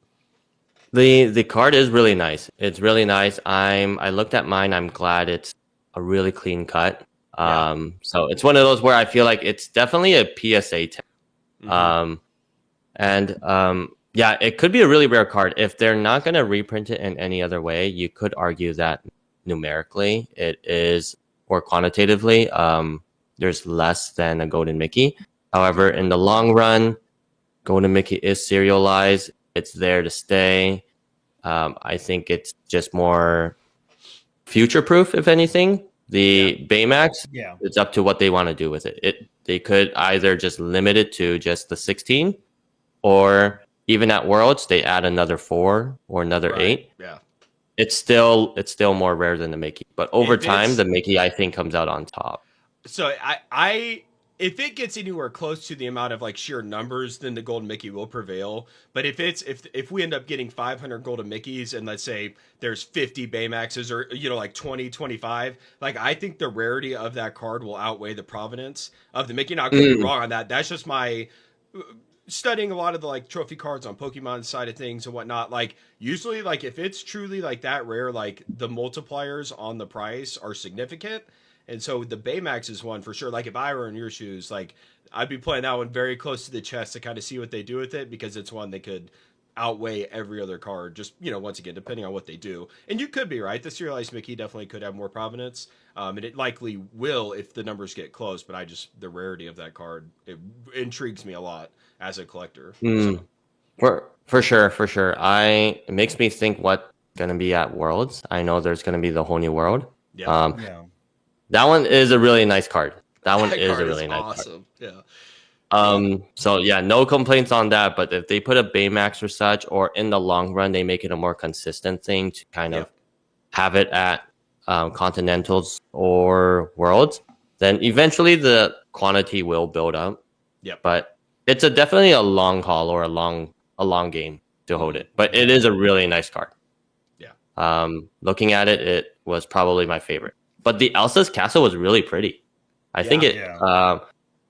The card is really nice. It's really nice. I looked at mine. I'm glad it's a really clean cut. So it's one of those where I feel like it's definitely a PSA 10. Mm-hmm. Yeah, it could be a really rare card. If they're not going to reprint it in any other way, you could argue that numerically it is, or quantitatively, there's less than a Golden Mickey. However, in the long run, Golden Mickey is serialized. It's there to stay. I think it's just more future proof, if anything. The Baymax, Yeah. it's up to what they want to do with it. They could either just limit it to just the 16, or even at Worlds they add another 4 or another 8. Yeah. It's still more rare than the Mickey, but over If time it's the Mickey I think comes out on top. So I if it gets anywhere close to the amount of like sheer numbers, then the Golden Mickey will prevail. But if we end up getting 500 Golden Mickeys, and let's say there's 50 Baymaxes, or like 20, 25, like I think the rarity of that card will outweigh the provenance of the Mickey. Now, I could be wrong on that. That's just my studying a lot of the like trophy cards on Pokemon side of things and whatnot. Like usually, like if it's truly like that rare, like the multipliers on the price are significant. And so the Baymax is one for sure. Like if I were in your shoes, like I'd be playing that one very close to the chest to kind of see what they do with it, because it's one that could outweigh every other card. Just once again, depending on what they do. And you could be right. The serialized Mickey definitely could have more provenance, and it likely will if the numbers get close. But the rarity of that card, it intrigues me a lot as a collector. So. For sure. It makes me think what's gonna be at Worlds. I know there's gonna be the whole new world. Yeah. That one is a really nice card. That one is card a really nice awesome. card. Yeah. So yeah, no complaints on that. But if they put a Baymax or such, or in the long run they make it a more consistent thing to kind of have it at Continentals or Worlds, then eventually the quantity will build up. Yep. But it's definitely a long haul, or a long game to hold it. But it is a really nice card. Yeah. Looking at it, it was probably my favorite. But the Elsa's castle was really pretty. I think it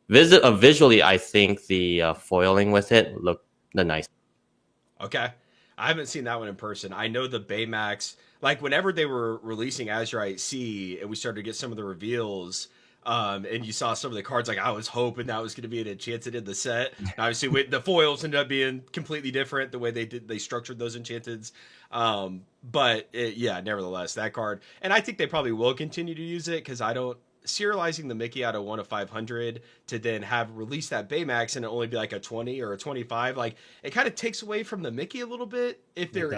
visually, I think the foiling with it looked the nice. Okay. I haven't seen that one in person. I know the Baymax, like whenever they were releasing Azurite Sea and we started to get some of the reveals, and you saw some of the cards, like I was hoping that was going to be an enchanted in the set. And obviously, the foils ended up being completely different the way they structured those enchanteds. Nevertheless, that card, and I think they probably will continue to use it, because I don't serializing the Mickey out of 1 of 500 to then have release that Baymax and it only be like a 20 or a 25, like it kind of takes away from the Mickey a little bit if there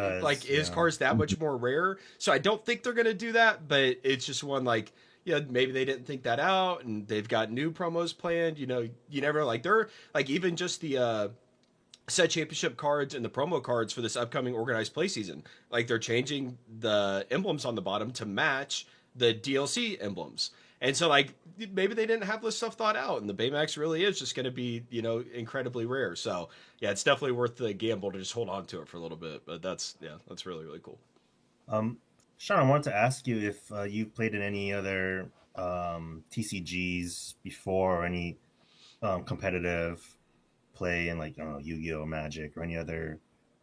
is cards that much more rare. So I don't think they're gonna do that, but it's just one like, maybe they didn't think that out and they've got new promos planned. You never, like, they're like, even just the set championship cards and the promo cards for this upcoming organized play season, like they're changing the emblems on the bottom to match the DLC emblems. And so, like, maybe they didn't have this stuff thought out, and the Baymax really is just going to be, incredibly rare. So, yeah, it's definitely worth the gamble to just hold on to it for a little bit. But that's really, really cool. Shawn, I wanted to ask you if you've played in any other TCGs before, or any competitive play in, like, I don't know, Yu-Gi-Oh, Magic, or any other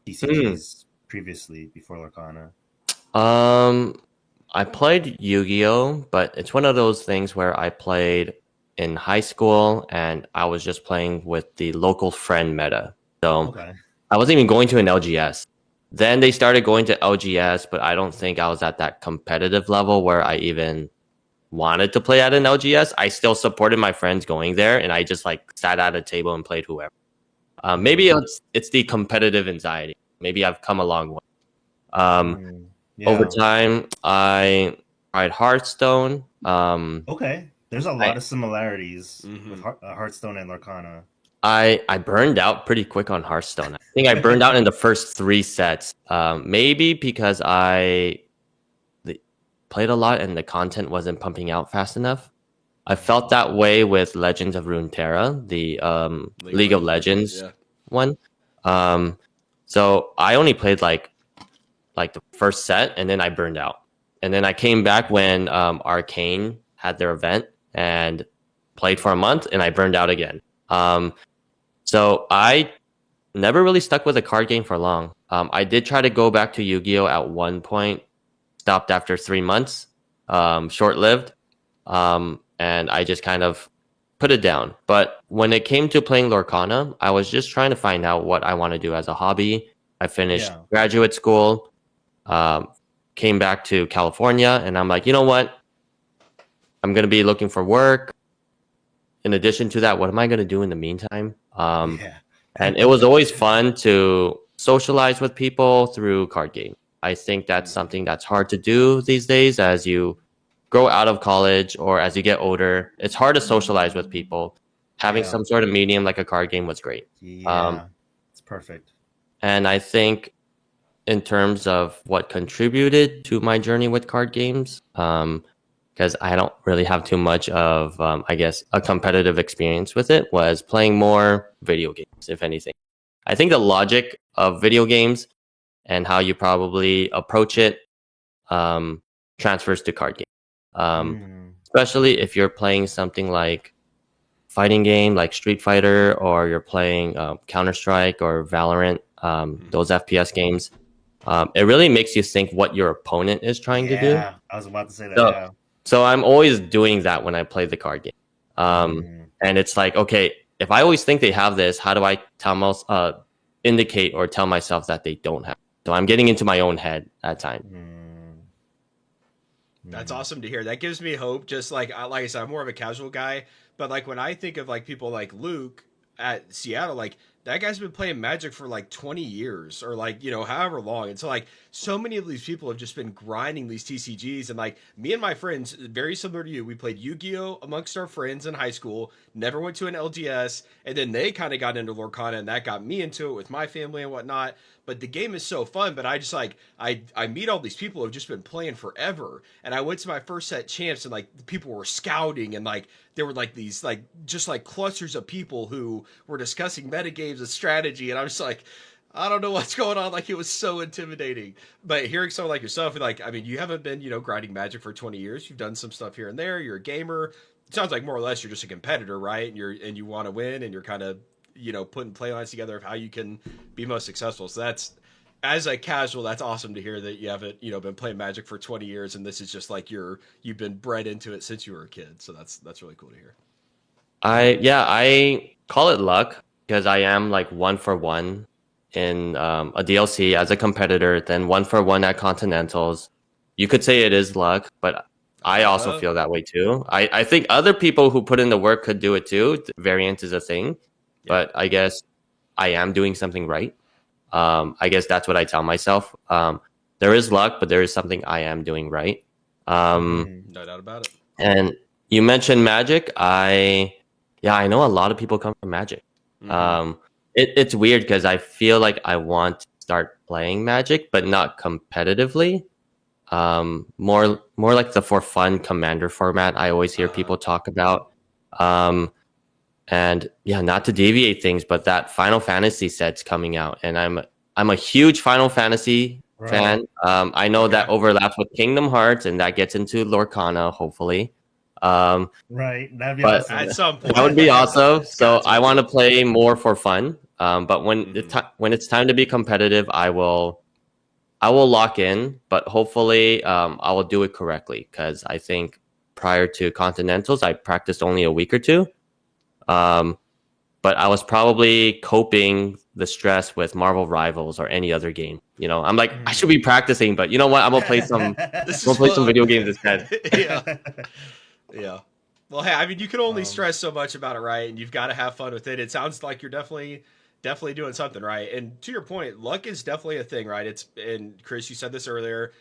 TCGs previously before Lorcana. I played Yu-Gi-Oh, but it's one of those things where I played in high school and I was just playing with the local friend meta. So I wasn't even going to an LGS. Then they started going to LGS, but I don't think I was at that competitive level where I even wanted to play at an LGS. I still supported my friends going there, and I just like sat at a table and played whoever. Maybe it's the competitive anxiety. Maybe I've come a long way. Over time, I tried Hearthstone. There's a lot of similarities with Hearthstone and Lorcana. I burned out pretty quick on Hearthstone. I think I burned out in the first 3 sets. Maybe because played a lot and the content wasn't pumping out fast enough. I felt that way with Legends of Runeterra, the League of Legends Yeah. one. Um, so I only played like the first set, and then I burned out. And then I came back when Arcane had their event and played for a month, and I burned out again. So I never really stuck with a card game for long. I did try to go back to Yu-Gi-Oh at one point, stopped after 3 months, short-lived, and I just kind of put it down. But when it came to playing Lorcana, I was just trying to find out what I want to do as a hobby. I finished graduate school, came back to California, and I'm like, you know what? I'm going to be looking for work. In addition to that, what am I going to do in the meantime? And it was always fun to socialize with people through card game. I think that's something that's hard to do these days as you grow out of college or as you get older. It's hard to socialize with people. Having some sort of medium like a card game was great. Yeah, it's perfect. And I think in terms of what contributed to my journey with card games, because I don't really have too much of, I guess, a competitive experience with it, was playing more video games, if anything. I think the logic of video games and how you probably approach it transfers to card games. Especially if you're playing something like fighting game, like Street Fighter, or you're playing Counter-Strike or Valorant, those FPS games. It really makes you think what your opponent is trying to do. Yeah, I was about to say that, So I'm always doing that when I play the card game. And it's like, okay, if I always think they have this, how do I indicate or tell myself that they don't have it? So I'm getting into my own head at times. That's awesome to hear. That gives me hope. Just like I said, I'm more of a casual guy, but like when I think of like people like Luke at Seattle, like that guy's been playing Magic for like 20 years or like, you know, however long. And so like so many of these people have just been grinding these TCGs. And like me and my friends, very similar to you, we played Yu-Gi-Oh amongst our friends in high school, never went to an LGS. And then they kind of got into Lorcana and that got me into it with my family and whatnot. But the game is so fun. But I just like, I meet all these people who have just been playing forever. And I went to my first set champs and like people were scouting and like there were like these like just like clusters of people who were discussing metagames and strategy. And I was like, I don't know what's going on. Like it was so intimidating. But hearing someone like yourself, like, I mean, you haven't been, you know, grinding Magic for 20 years. You've done some stuff here and there. You're a gamer. It sounds like more or less you're just a competitor, right? And you want to win and you're kind of, you know, putting play lines together of how you can be most successful. So that's, as a casual, that's awesome to hear that you haven't, you know, been playing Magic for 20 years and this is just like you've been bred into it since you were a kid. So that's really cool to hear. I call it luck because I am like 1-for-1 in a DLC as a competitor, then 1-for-1 at Continentals. You could say it is luck, but I also feel that way too. I think other people who put in the work could do it too. Variant is a thing, but I guess I am doing something right. I guess that's what I tell myself. There is luck, but there is something I am doing right. No doubt about it. And you mentioned Magic. I know a lot of people come from Magic. It's weird because I feel like I want to start playing Magic, but not competitively. More like the for fun Commander format I always hear people talk about. And yeah, not to deviate things, but that Final Fantasy set's coming out, and I'm a huge Final Fantasy fan. I know that overlaps with Kingdom Hearts, and that gets into Lorcana, hopefully. That'd be awesome. At some point, that would be awesome. So I want to play more for fun. But when it's time to be competitive, I will lock in. But hopefully, I will do it correctly because I think prior to Continentals, I practiced only a week or two. But I was probably coping the stress with Marvel Rivals or any other game. You know, I'm like, I should be practicing, but you know what? I'm gonna play some. Some video games instead. Yeah. Well, hey, I mean, you can only stress so much about it, right? And you've got to have fun with it. It sounds like you're definitely doing something right. And to your point, luck is definitely a thing, right? And Chris, you said this earlier.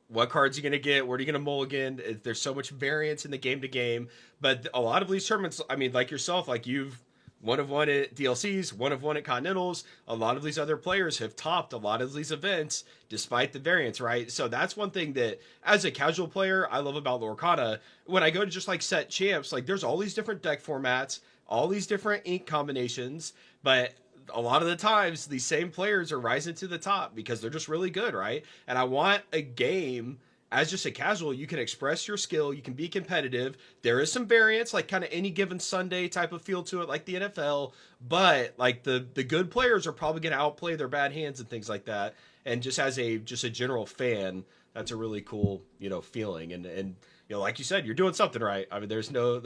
What cards are you going to get? Where are you going to mulligan? There's so much variance in the game to game. But a lot of these tournaments, I mean, like yourself, like you've one have won at DLCs, one have won at Continentals. A lot of these other players have topped a lot of these events despite the variants, right? So that's one thing that, as a casual player, I love about Lorcana. When I go to just like set champs, like there's all these different deck formats, all these different ink combinations, but a lot of the times these same players are rising to the top because they're just really good, right? And I want a game as just a casual, you can express your skill, you can be competitive. There is some variance, like kind of any given Sunday type of feel to it, like the NFL. But like the good players are probably going to outplay their bad hands and things like that. And just as a general fan, that's a really cool feeling. And like you said, you're doing something right. I mean, there's no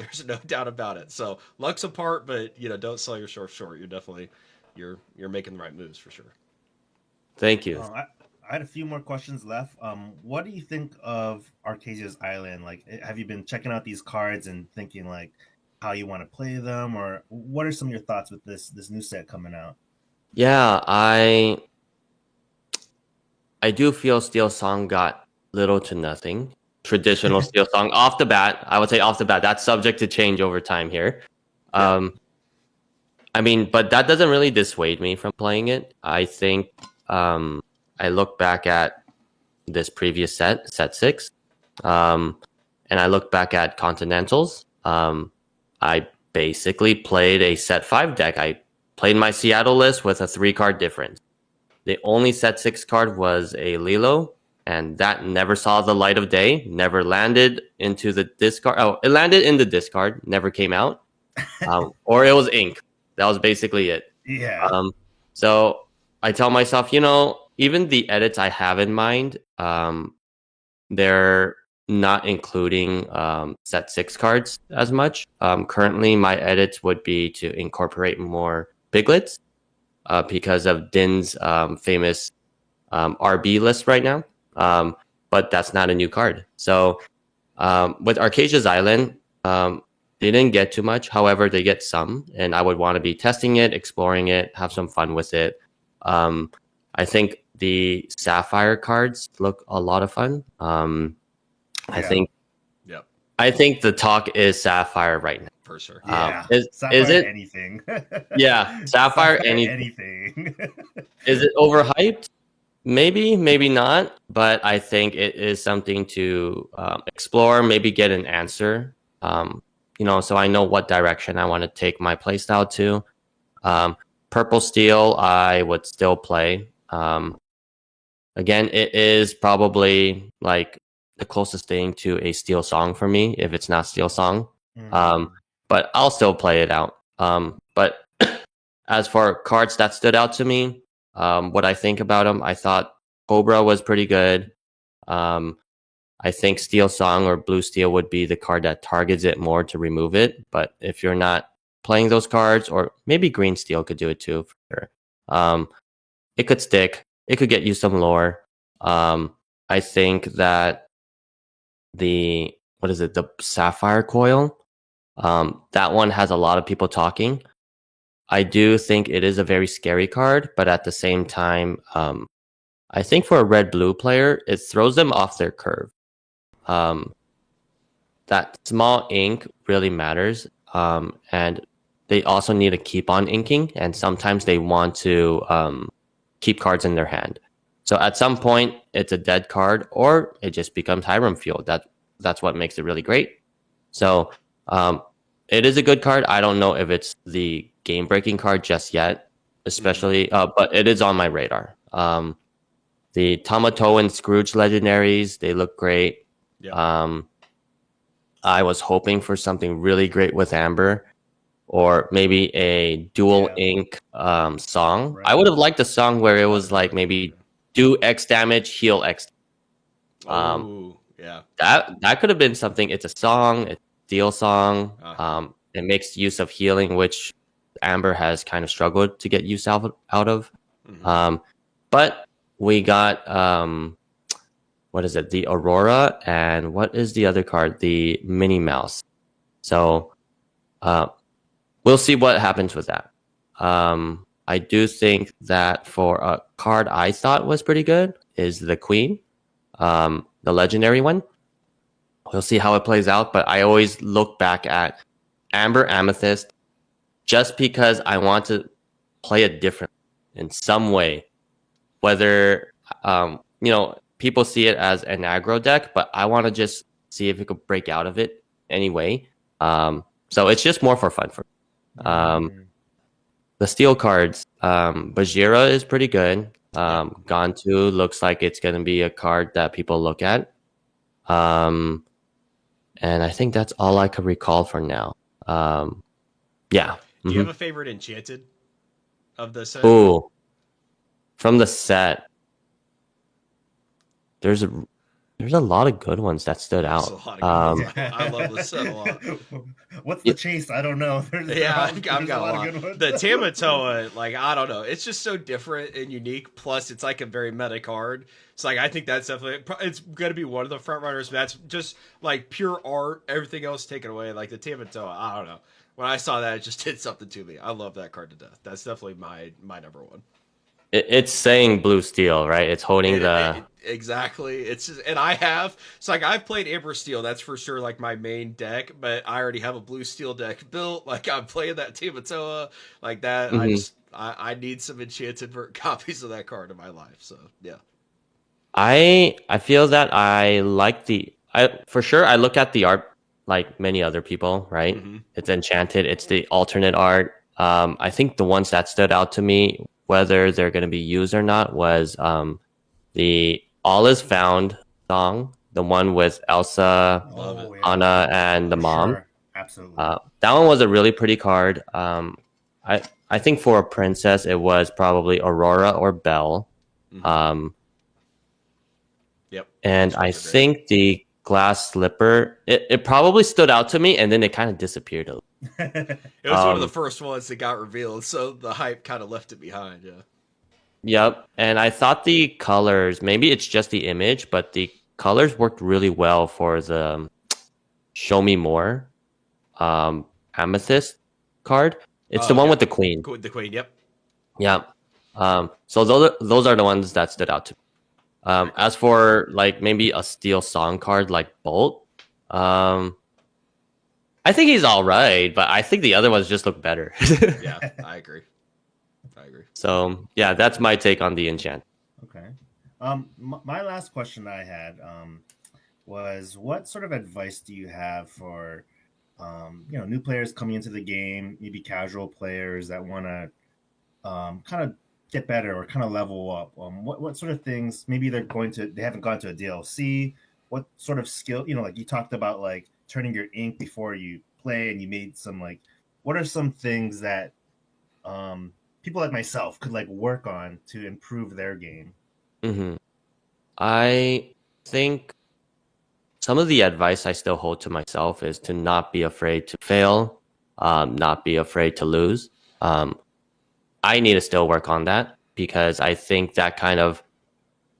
doubt about it. So luck's apart, but don't sell yourself short. You're definitely you're making the right moves for sure. Thank you. I had a few more questions left. What do you think of Arcasia's Island? Like, have you been checking out these cards and thinking like how you want to play them, or what are some of your thoughts with this new set coming out? Yeah, I do feel Steel Song got little to nothing. Traditional Steel Song off the bat, I would say off the bat, that's subject to change over time here. Yeah. I mean, but that doesn't really dissuade me from playing it. I think I look back at this previous set 6, and I look back at Continentals. I basically played a set 5 deck. I played my Seattle list with a 3-card difference. The only set 6 card was a Lilo, and that never saw the light of day, never landed into the discard. Oh, it landed in the discard, never came out. Or it was ink. That was basically it. Yeah. So I tell myself, even the edits I have in mind, they're not including set 6 cards as much. Currently, my edits would be to incorporate more piglets because of Din's famous RB list right now. But that's not a new card. So with Arcasia's Island, they didn't get too much. However, they get some, and I would want to be testing it, exploring it, have some fun with it. I think the Sapphire cards look a lot of fun. I think the talk is Sapphire right now. For sure. Yeah. Is it anything? Yeah, Sapphire anything. Is it overhyped? Maybe, maybe not. But I think it is something to explore. Maybe get an answer. So I know what direction I want to take my playstyle to. Purple Steel, I would still play. Again, it is probably like the closest thing to a Steel Song for me, if it's not Steel Song. But I'll still play it out. But as for cards that stood out to me, what I think about them, I thought Cobra was pretty good. I think Steel Song or Blue Steel would be the card that targets it more to remove it. But if you're not playing those cards, or maybe Green Steel could do it too, for sure. It could stick. It could get you some lore. I think that the Sapphire Coil, that one has a lot of people talking. I do think it is a very scary card, but at the same time, I think for a red-blue player, it throws them off their curve. That small ink really matters, and they also need to keep on inking, and sometimes they want to keep cards in their hand. So at some point, it's a dead card, or it just becomes Hiram Fuel. That's what makes it really great. So it is a good card. I don't know if it's the game-breaking card just yet, especially, but it is on my radar. The Tamato and Scrooge legendaries, they look great. Yeah. I was hoping for something really great with Amber, or maybe a dual ink song. Right. I would have liked a song where it was like maybe do X damage, heal X. Yeah. That could have been something. It's a song, it's a Steel Song. It makes use of healing, which Amber has kind of struggled to get use out of. But we got what is it? The Aurora, and what is the other card? The Minnie Mouse. So we'll see what happens with that. I do think that for a card I thought was pretty good is the Queen, the legendary one. We'll see how it plays out, but I always look back at Amber Amethyst, just because I want to play it differently in some way. Whether people see it as an aggro deck, but I want to just see if it could break out of it anyway. So it's just more for fun for me. The steel cards, Bajira is pretty good. Gantu looks like it's going to be a card that people look at. And I think that's all I could recall for now. Yeah. Do you have a favorite enchanted of the set? Ooh, from the set, there's a lot of good ones that stood out. I love this set a lot. What's the chase? I don't know. I've got a lot of good ones. The Tamatoa, like, I don't know. It's just so different and unique. Plus, it's like a very meta card. So, like, I think that's definitely, it's going to be one of the front runners. That's just like pure art. Everything else taken away. Like the Tamatoa, I don't know. When I saw that, it just did something to me. I love that card to death. That's definitely my number one. It's saying blue steel, right? It's holding exactly. It's just, and I've played Amber Steel. That's for sure, like my main deck. But I already have a blue steel deck built. Like I'm playing that Tamatoa, like that. I need some enchanted copies of that card in my life. So yeah. I feel that I like for sure. I look at the art like many other people, right? It's enchanted. It's the alternate art. I think the ones that stood out to me, whether they're going to be used or not, was the All Is Found song, the one with Elsa, Anna, and the mom. Sure. Absolutely. That one was a really pretty card. I think for a princess, it was probably Aurora or Belle. Yep. And I think the glass slipper, it probably stood out to me, and then it kind of disappeared a little. It was one of the first ones that got revealed, so the hype kind of left it behind. Yeah. Yep. And I thought the colors, maybe it's just the image, but the colors worked really well for the Show Me More Amethyst card. It's the one with the queen. The queen, yep. Yeah. So those are the ones that stood out to me. As for like maybe a steel song card like Bolt, I think he's all right, but I think the other ones just look better. Yeah, I agree. So yeah, that's my take on the enchant. Okay. My last question I had was, what sort of advice do you have for new players coming into the game, maybe casual players that want to kind of get better or kind of level up? What sort of things? Maybe they haven't gone to a DLC. What sort of skill? Like you talked about, like turning your ink before you play, and you made some like. What are some things that people like myself could like work on to improve their game? I think some of the advice I still hold to myself is to not be afraid to fail, not be afraid to lose. I need to still work on that because I think that kind of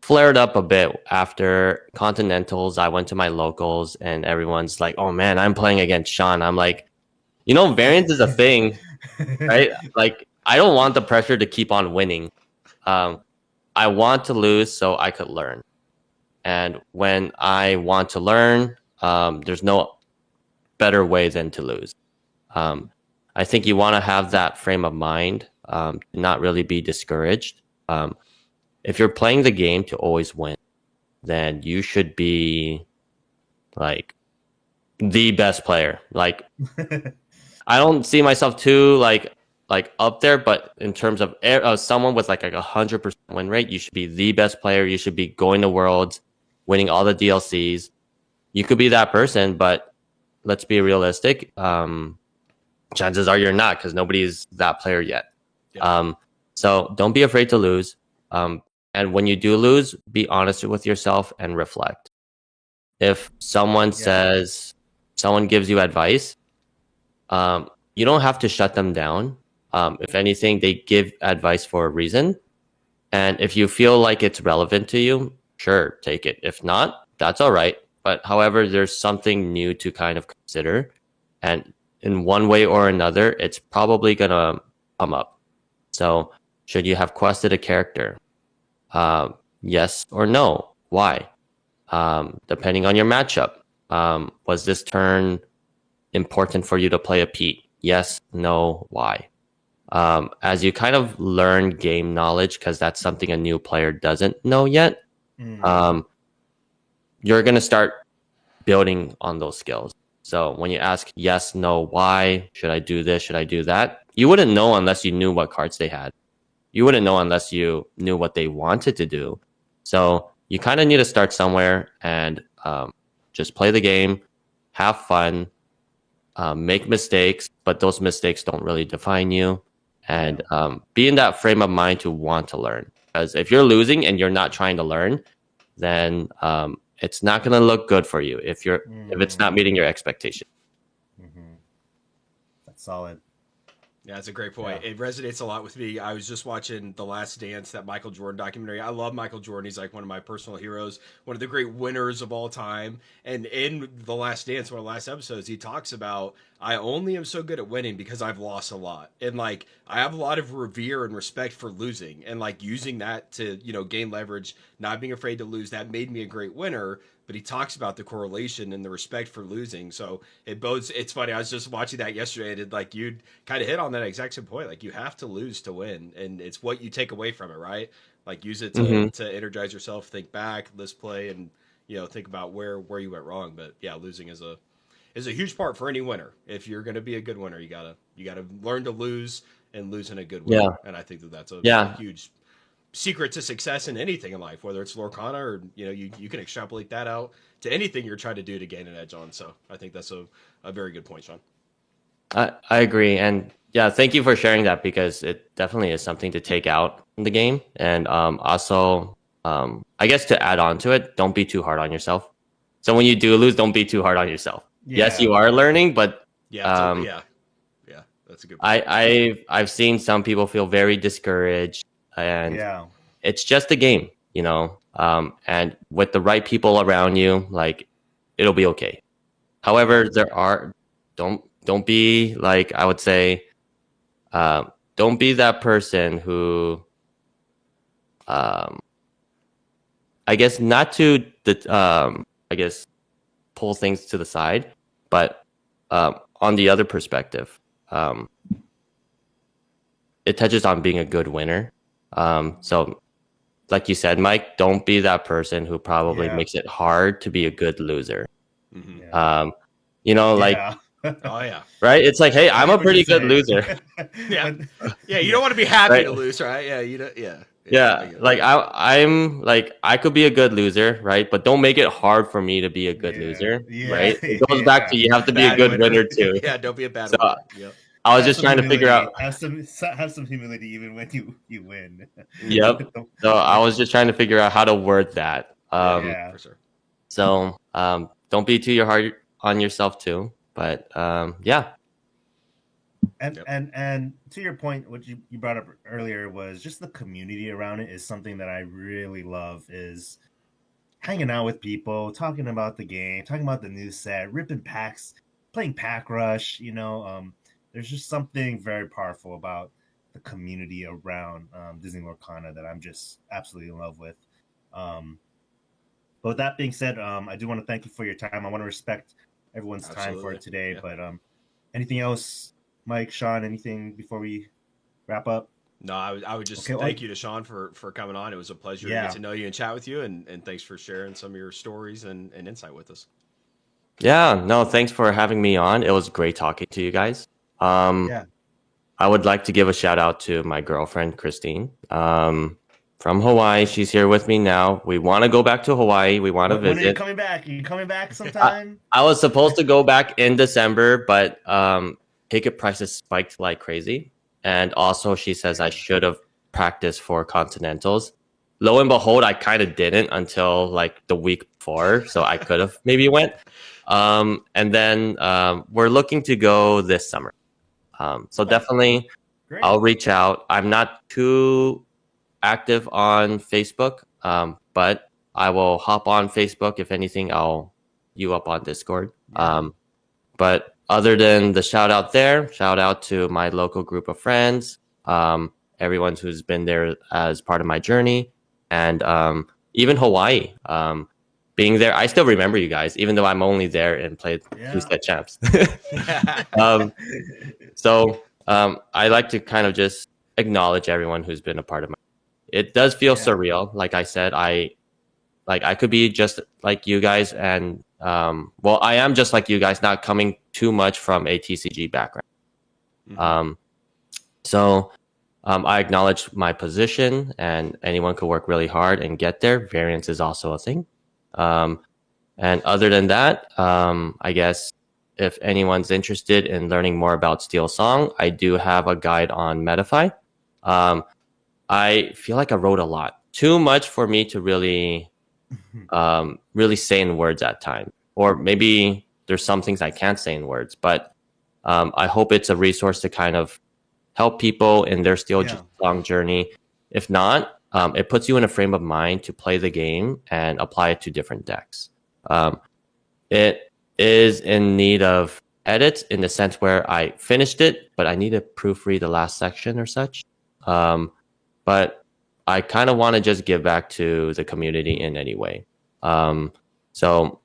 flared up a bit after Continentals. I went to my locals and everyone's like, oh man, I'm playing against Shawn. I'm like, variance is a thing, right? Like, I don't want the pressure to keep on winning. I want to lose so I could learn. And when I want to learn, there's no better way than to lose. I think you want to have that frame of mind, not really be discouraged. If you're playing the game to always win, then you should be like the best player. Like, I don't see myself too like up there, but in terms of someone with like 100% win rate, you should be the best player. You should be going to Worlds, winning all the DLCs. You could be that person, but let's be realistic. Chances are you're not, because nobody's that player yet. Yeah. So don't be afraid to lose. And when you do lose, be honest with yourself and reflect. If someone someone gives you advice, you don't have to shut them down. If anything, they give advice for a reason. And if you feel like it's relevant to you, sure, take it. If not, that's all right. But however, there's something new to kind of consider. And in one way or another, it's probably going to come up. So should you have quested a character? Yes or no? Why? Depending on your matchup. Was this turn important for you to play a Pete? yes, no, why. As you kind of learn game knowledge, because that's something a new player doesn't know yet, um, you're going to start building on those skills. So when you ask yes, no, why, should I do this, should I do that, you wouldn't know unless you knew what cards they had. You wouldn't know unless you knew what they wanted to do. So you kind of need to start somewhere and just play the game, have fun, make mistakes, but those mistakes don't really define you. And be in that frame of mind to want to learn. Because if you're losing and you're not trying to learn, then it's not going to look good for you if it's not meeting your expectation. That's solid. Yeah, that's a great point. Yeah. It resonates a lot with me. I was just watching The Last Dance, that Michael Jordan documentary. I love Michael Jordan. He's like one of my personal heroes, one of the great winners of all time. And in The Last Dance, one of the last episodes, he talks about, I only am so good at winning because I've lost a lot. And like, I have a lot of revere and respect for losing, and like using that to, gain leverage, not being afraid to lose. That made me a great winner. But he talks about the correlation and the respect for losing. So it's funny. I was just watching that yesterday, and like you'd kind of hit on that exact same point. Like, you have to lose to win, and it's what you take away from it, right? Like, use it to energize yourself, think back, list play, and think about where you went wrong. But yeah, losing is a huge part for any winner. If you're going to be a good winner, you gotta learn to lose, and lose in a good way. Yeah. And I think that's a huge secret to success in anything in life, whether it's Lorcana or you can extrapolate that out to anything you're trying to do to gain an edge on. So I think that's a very good point, Shawn. I agree, and yeah, thank you for sharing that, because it definitely is something to take out in the game. And also, I guess to add on to it, don't be too hard on yourself. So when you do lose, don't be too hard on yourself. Yeah. Yes, you are learning, but yeah, that's a good point. I've seen some people feel very discouraged, and it's just a game, and with the right people around you, like, it'll be okay. However, don't be, like, I would say, don't be that person who, I guess, not to I guess, pull things to the side, but on the other perspective, it touches on being a good winner. So, like you said, Mike, don't be that person who probably makes it hard to be a good loser. Mm-hmm. Like, oh yeah, right? It's like, hey, I'm a pretty good loser. Yeah, you don't want to be happy to lose, right? Yeah, you don't. Yeah, like I'm like, I could be a good loser, right? But don't make it hard for me to be a good loser, right? It goes back to, you have to be a good winner too. Yeah, don't be a bad winner. Yep. I was just trying to figure out, have some humility even when you win. Yep. So I was just trying to figure out how to word that. For sure. So don't be too hard on yourself too. But yeah. And to your point, what you brought up earlier was just the community around it is something that I really love, is hanging out with people, talking about the game, talking about the new set, ripping packs, playing Pack Rush. There's just something very powerful about the community around Disney Lorcana that I'm just absolutely in love with. But with that being said, I do want to thank you for your time. I want to respect everyone's time for today. Yeah. But anything else, Mike, Shawn, anything before we wrap up? No, I would just thank you to Shawn for coming on. It was a pleasure to get to know you and chat with you, and thanks for sharing some of your stories and insight with us. Yeah, no, thanks for having me on. It was great talking to you guys. I would like to give a shout out to my girlfriend, Christine, from Hawaii. She's here with me now. We want to go back to Hawaii. We want to visit. When are you coming back? Are you coming back sometime? I was supposed to go back in December, but ticket prices spiked like crazy. And also, she says I should have practiced for Continentals. Lo and behold, I kind of didn't until like the week before, so I could have maybe went. And then we're looking to go this summer. So definitely, great. I'll reach out. I'm not too active on Facebook, but I will hop on Facebook. If anything, I'll you up on Discord. But other than the shout out there, shout out to my local group of friends, everyone who's been there as part of my journey, and even Hawaii. being there. I still remember you guys, even though I'm only there and played Yeah. 2 set champs. So I like to kind of just acknowledge everyone who's been a part of my. It does feel surreal. Like I said, I could be just like you guys, and well, I am just like you guys, not coming too much from a TCG background. So I acknowledge my position, and anyone could work really hard and get there. Variance is also a thing. And other than that, I guess if anyone's interested in learning more about Steel Song, I do have a guide on Metafy. I feel like I wrote a lot, too much for me to really say in words at times, or maybe there's some things I can't say in words, but I hope it's a resource to kind of help people in their Steel Song journey. If not, it puts you in a frame of mind to play the game and apply it to different decks. It is in need of edits in the sense where I finished it, but I need to proofread the last section or such. But I kind of want to just give back to the community in any way. So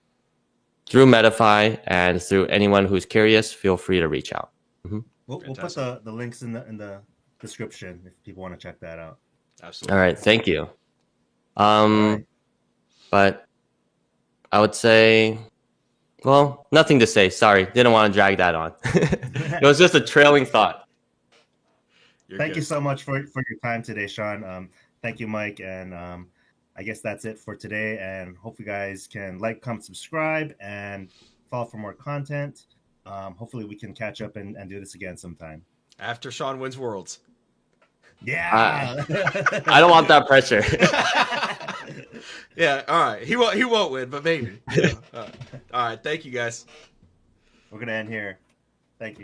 through Metafy and through anyone who's curious, feel free to reach out. We'll put the links in the description if people want to check that out. Absolutely. All right, thank you. But I would say, well, nothing to say. Sorry, didn't want to drag that on. It was just a trailing thought. Thank you so much for your time today, Shawn. Thank you, Mike, and I guess that's it for today. And hope you guys can like, comment, subscribe, and follow for more content. Hopefully we can catch up and do this again sometime. After Shawn wins Worlds. Yeah. I don't want that pressure. Yeah, all right. He won't win, but maybe. All right. Thank you, guys. We're going to end here. Thank you.